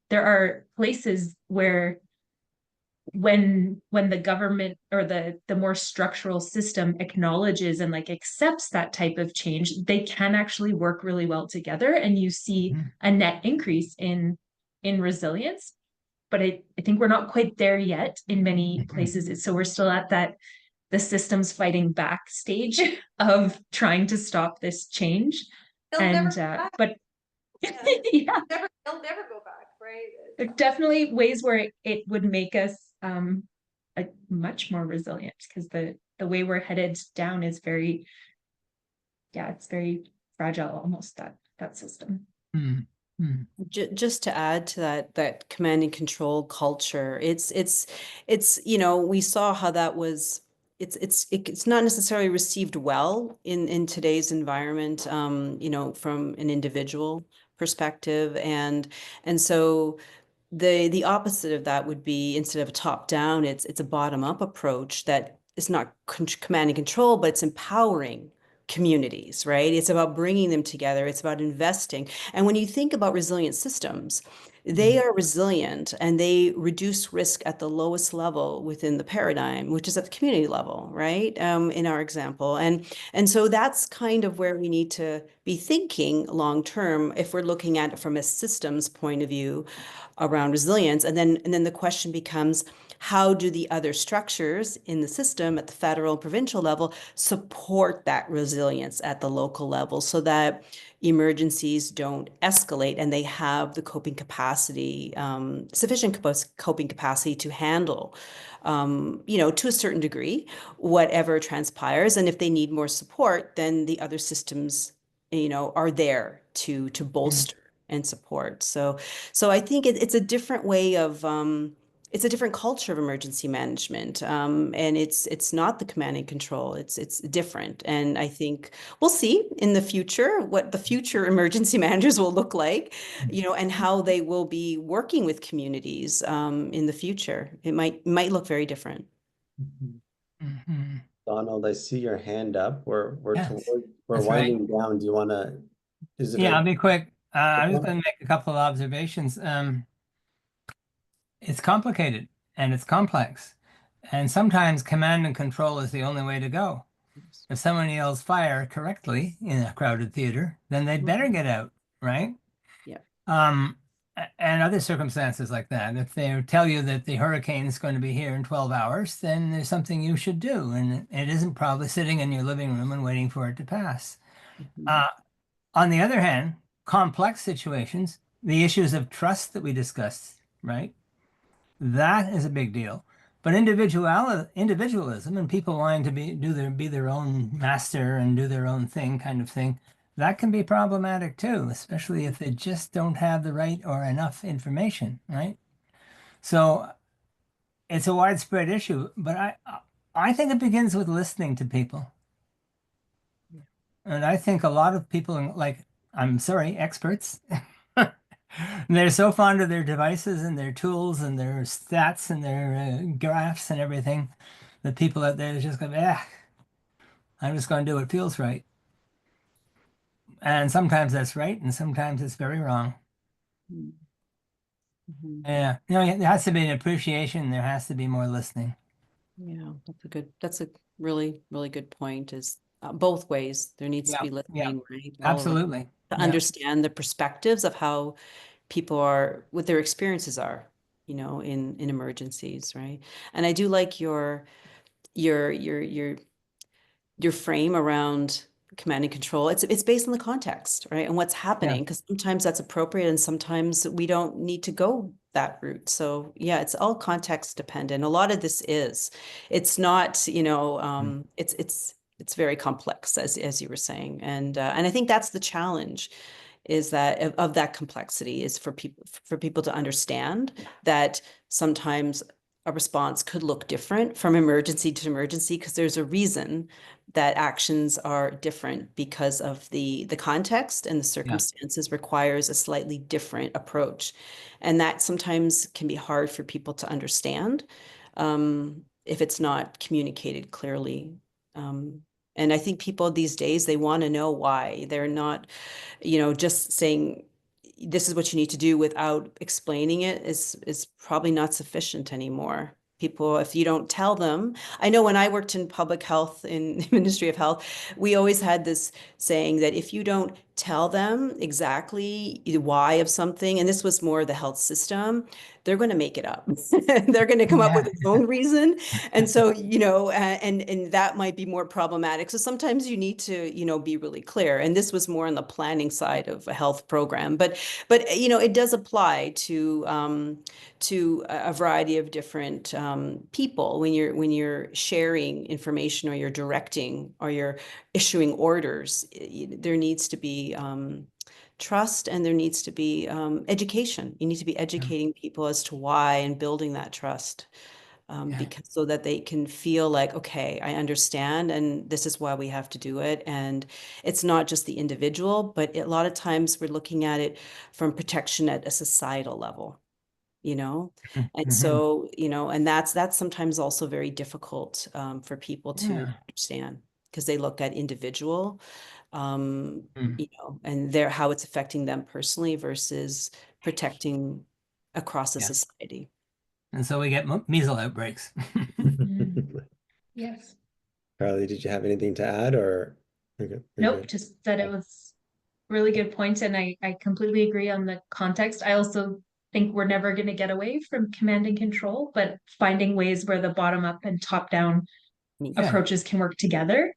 There are places where when the government or the more structural system acknowledges and accepts that type of change, they can actually work really well together, and you see a net increase in resilience. But I think we're not quite there yet in many places. So we're still at the system's fighting back stage of trying to stop this change. They'll never go back, right? There are definitely ways where it would make us much more resilient, because the way we're headed down is very, it's very fragile, almost, that system. Just to add to that command and control culture, it's we saw how that was. It's not necessarily received well in today's environment, from an individual perspective, and so the opposite of that would be, instead of a top down, it's a bottom up approach that is not command and control, but it's empowering communities, right? It's about bringing them together. It's about investing. And when you think about resilient systems, they are resilient and they reduce risk at the lowest level within the paradigm, which is at the community level, right? In our example. And so that's kind of where we need to be thinking long term if we're looking at it from a systems point of view around resilience. And then the question becomes, how do the other structures in the system at the federal and provincial level support that resilience at the local level so that emergencies don't escalate and they have the coping capacity, sufficient coping capacity to handle, to a certain degree, whatever transpires. And if they need more support, then the other systems, are there to bolster and support. So I think it's a different way of, it's a different culture of emergency management, and it's not the command and control. It's different, and I think we'll see in the future what the future emergency managers will look like, and how they will be working with communities in the future. It might look very different. Donald, I see your hand up. We're Yes, winding down. Do you want to? I'll be quick. I'm just going to make a couple of observations. it's complicated and it's complex. And sometimes command and control is the only way to go. If someone yells fire correctly in a crowded theater, then they'd better get out, right? Yeah. And other circumstances like that. If they tell you that the hurricane is going to be here in 12 hours, then there's something you should do. And it isn't probably sitting in your living room and waiting for it to pass. On the other hand, complex situations, the issues of trust that we discussed, right? That is a big deal. But individualism and people wanting to be their own master and do their own thing kind of thing, that can be problematic too, especially if they just don't have the right or enough information, right? So it's a widespread issue, but I think it begins with listening to people. And I think a lot of people, like, I'm sorry, experts, they're so fond of their devices and their tools and their stats and their graphs and everything that people out there just go, I'm just going to do what feels right. And sometimes that's right, and sometimes it's very wrong. Yeah, there has to be an appreciation. There has to be more listening. Yeah, that's a really, really good point, is both ways. There needs to be listening, right? Absolutely. To understand the perspectives of how people are, what their experiences are, in emergencies, right? And I do like your frame around command and control. It's based on the context, right? And what's happening, because sometimes that's appropriate and sometimes we don't need to go that route. So yeah, it's all context dependent. A lot of this it's not, it's very complex, as you were saying. And I think that's the challenge, is that of that complexity, is for people to understand that sometimes a response could look different from emergency to emergency, because there's a reason that actions are different, because of the context and the circumstances requires a slightly different approach. And that sometimes can be hard for people to understand if it's not communicated clearly. And I think people these days, they want to know why. They're not, just saying, this is what you need to do without explaining it is probably not sufficient anymore. People, if you don't tell them, I know when I worked in public health in the Ministry of Health, we always had this saying that if you don't tell them exactly the why of something, and this was more the health system, they're going to make it up. They're going to come up with their own reason. And so, and that might be more problematic. So sometimes you need to, be really clear. And this was more on the planning side of a health program. But it does apply to a variety of different people when you're sharing information, or you're directing, or you're issuing orders. There needs to be trust, and there needs to be education. You need to be educating people as to why, and building that trust, because so that they can feel like, okay, I understand, and this is why we have to do it. And it's not just the individual, but a lot of times we're looking at it from protection at a societal level, and so, and that's sometimes also very difficult for people to understand, because they look at individual, and how it's affecting them personally versus protecting across a society. And so we get measles outbreaks. Yes. Carly, did you have anything to add, or? Nope, just that it was really good point. And I completely agree on the context. I also think we're never going to get away from command and control, but finding ways where the bottom up and top down approaches can work together,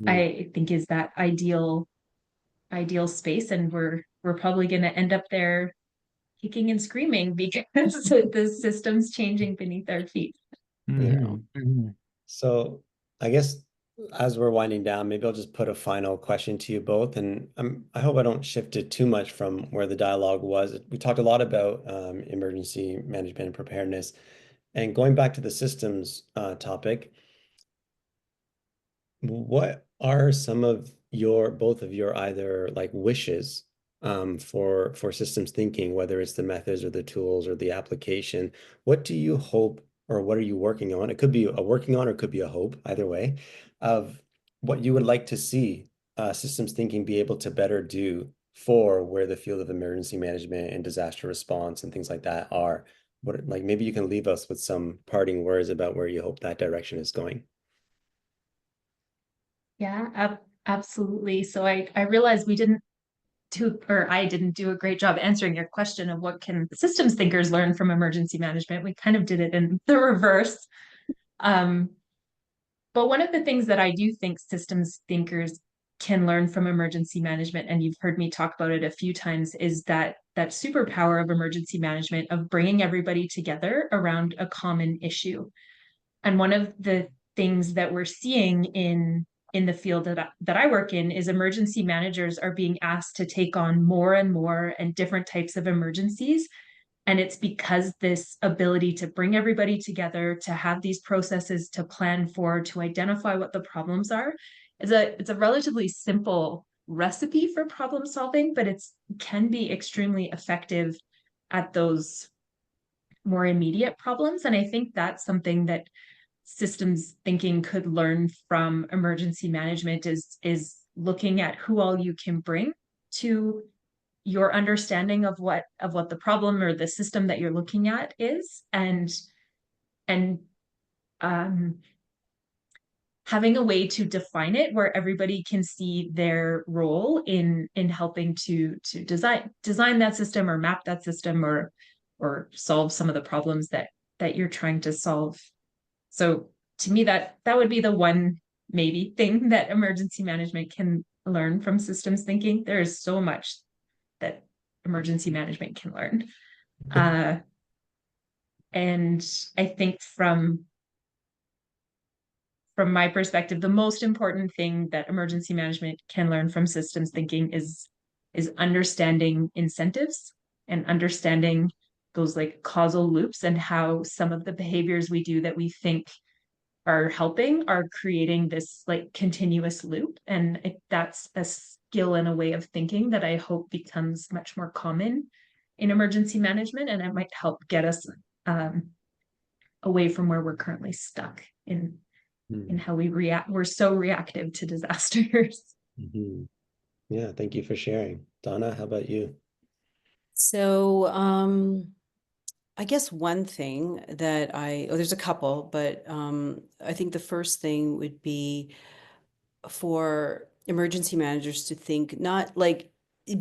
I think is that ideal space. And we're probably going to end up there kicking and screaming because the system's changing beneath our feet. So I guess as we're winding down, maybe I'll just put a final question to you both. And I hope I don't shift it too much from where the dialogue was. We talked a lot about emergency management and preparedness. And going back to the systems topic, what are some of both of your either like wishes for systems thinking, whether it's the methods or the tools or the application? What do you hope, or what are you working on? It could be a working on, or it could be a hope, either way, of what you would like to see systems thinking be able to better do for where the field of emergency management and disaster response and things like that are. like maybe you can leave us with some parting words about where you hope that direction is going. Yeah, absolutely. So I realized I didn't do a great job answering your question of what can systems thinkers learn from emergency management. We kind of did it in the reverse. But one of the things that I do think systems thinkers can learn from emergency management, and you've heard me talk about it a few times, is that superpower of emergency management of bringing everybody together around a common issue. And one of the things that we're seeing in the field that I work in is emergency managers are being asked to take on more and more and different types of emergencies. And it's because this ability to bring everybody together, to have these processes to plan for, to identify what the problems are, it's a relatively simple recipe for problem solving, but it can be extremely effective at those more immediate problems. And I think that's something that systems thinking could learn from emergency management is looking at who all you can bring to your understanding of what the problem or the system that you're looking at is, and having a way to define it where everybody can see their role in helping to design that system or map that system or solve some of the problems that you're trying to solve. So to me, that would be the one maybe thing that emergency management can learn from systems thinking. There is so much that emergency management can learn. And I think from my perspective, the most important thing that emergency management can learn from systems thinking is understanding incentives and understanding those like causal loops and how some of the behaviors we do that we think are helping are creating this like continuous loop. And that's a skill and a way of thinking that I hope becomes much more common in emergency management, and it might help get us away from where we're currently stuck in how we react. We're so reactive to disasters. Mm-hmm. Yeah, thank you for sharing. Donna, how about you? So I guess one thing that there's a couple, but I think the first thing would be for emergency managers to think not like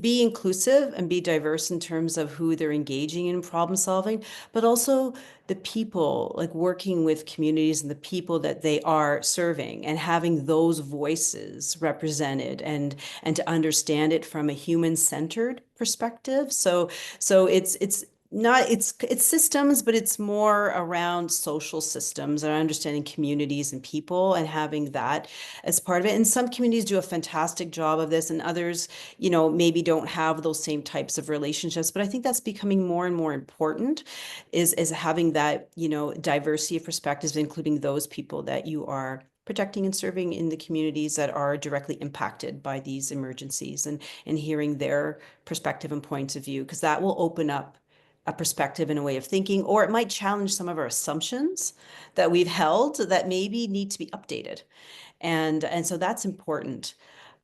be inclusive and be diverse in terms of who they're engaging in problem solving, but also the people, like working with communities and the people that they are serving and having those voices represented and to understand it from a human-centered perspective. So it's not it's systems, but it's more around social systems and understanding communities and people and having that as part of it. And some communities do a fantastic job of this, and others, maybe don't have those same types of relationships. But I think that's becoming more and more important, is having that, diversity of perspectives, including those people that you are protecting and serving in the communities that are directly impacted by these emergencies, and hearing their perspective and points of view, because that will open up a perspective and a way of thinking, or it might challenge some of our assumptions that we've held that maybe need to be updated. And so that's important.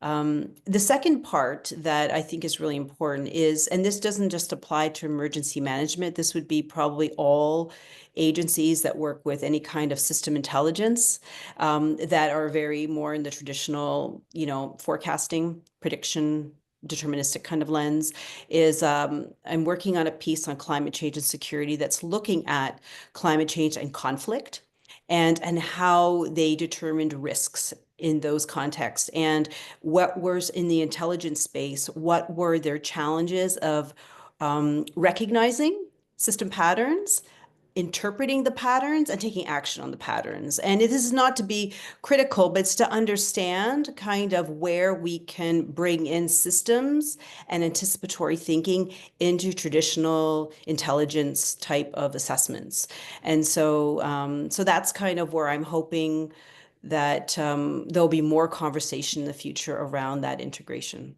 The second part that I think is really important is, and this doesn't just apply to emergency management, this would be probably all agencies that work with any kind of system intelligence, that are very more in the traditional, forecasting, prediction, deterministic kind of lens, is I'm working on a piece on climate change and security that's looking at climate change and conflict and how they determined risks in those contexts, and what was in the intelligence space, what were their challenges of recognizing system patterns, interpreting the patterns, and taking action on the patterns. And it is not to be critical, but it's to understand kind of where we can bring in systems and anticipatory thinking into traditional intelligence type of assessments. And so that's kind of where I'm hoping that there'll be more conversation in the future around that integration.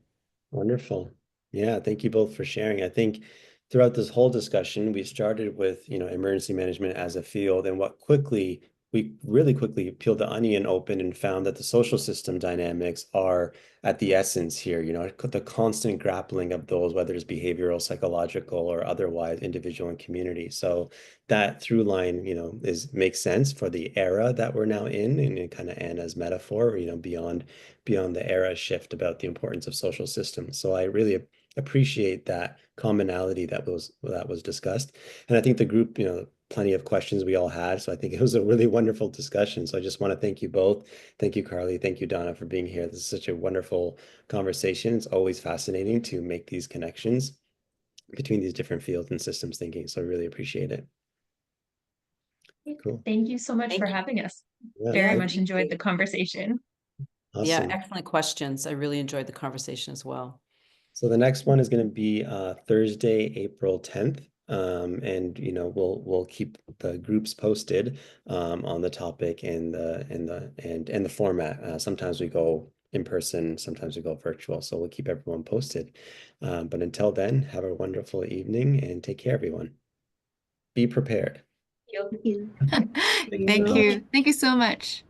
Wonderful. Yeah, thank you both for sharing. I think throughout this whole discussion, we started with, emergency management as a field and what quickly we really quickly peeled the onion open and found that the social system dynamics are at the essence here, you know, the constant grappling of those, whether it's behavioral, psychological, or otherwise, individual and community. So that through line, you know, makes sense for the era that we're now in, and kind of Anna's metaphor, you know, beyond the era shift about the importance of social systems. So I really appreciate that commonality that was discussed. And I think the group, you know, plenty of questions we all had. So I think it was a really wonderful discussion. So I just want to thank you both. Thank you, Carly. Thank you, Donna, for being here. This is such a wonderful conversation. It's always fascinating to make these connections between these different fields and systems thinking. So I really appreciate it. Cool. Thank you so much Thank for you. having us. Yeah, Very thank much you. enjoyed the conversation. Yeah, Awesome. excellent questions. I really enjoyed the conversation as well. So the next one is going to be Thursday, April 10th. And you know, we'll keep the groups posted on the topic and the format. Sometimes we go in person, sometimes we go virtual. So we'll keep everyone posted. But until then, have a wonderful evening and take care, everyone. Be prepared. Thank you. Thank you. Thank you so much.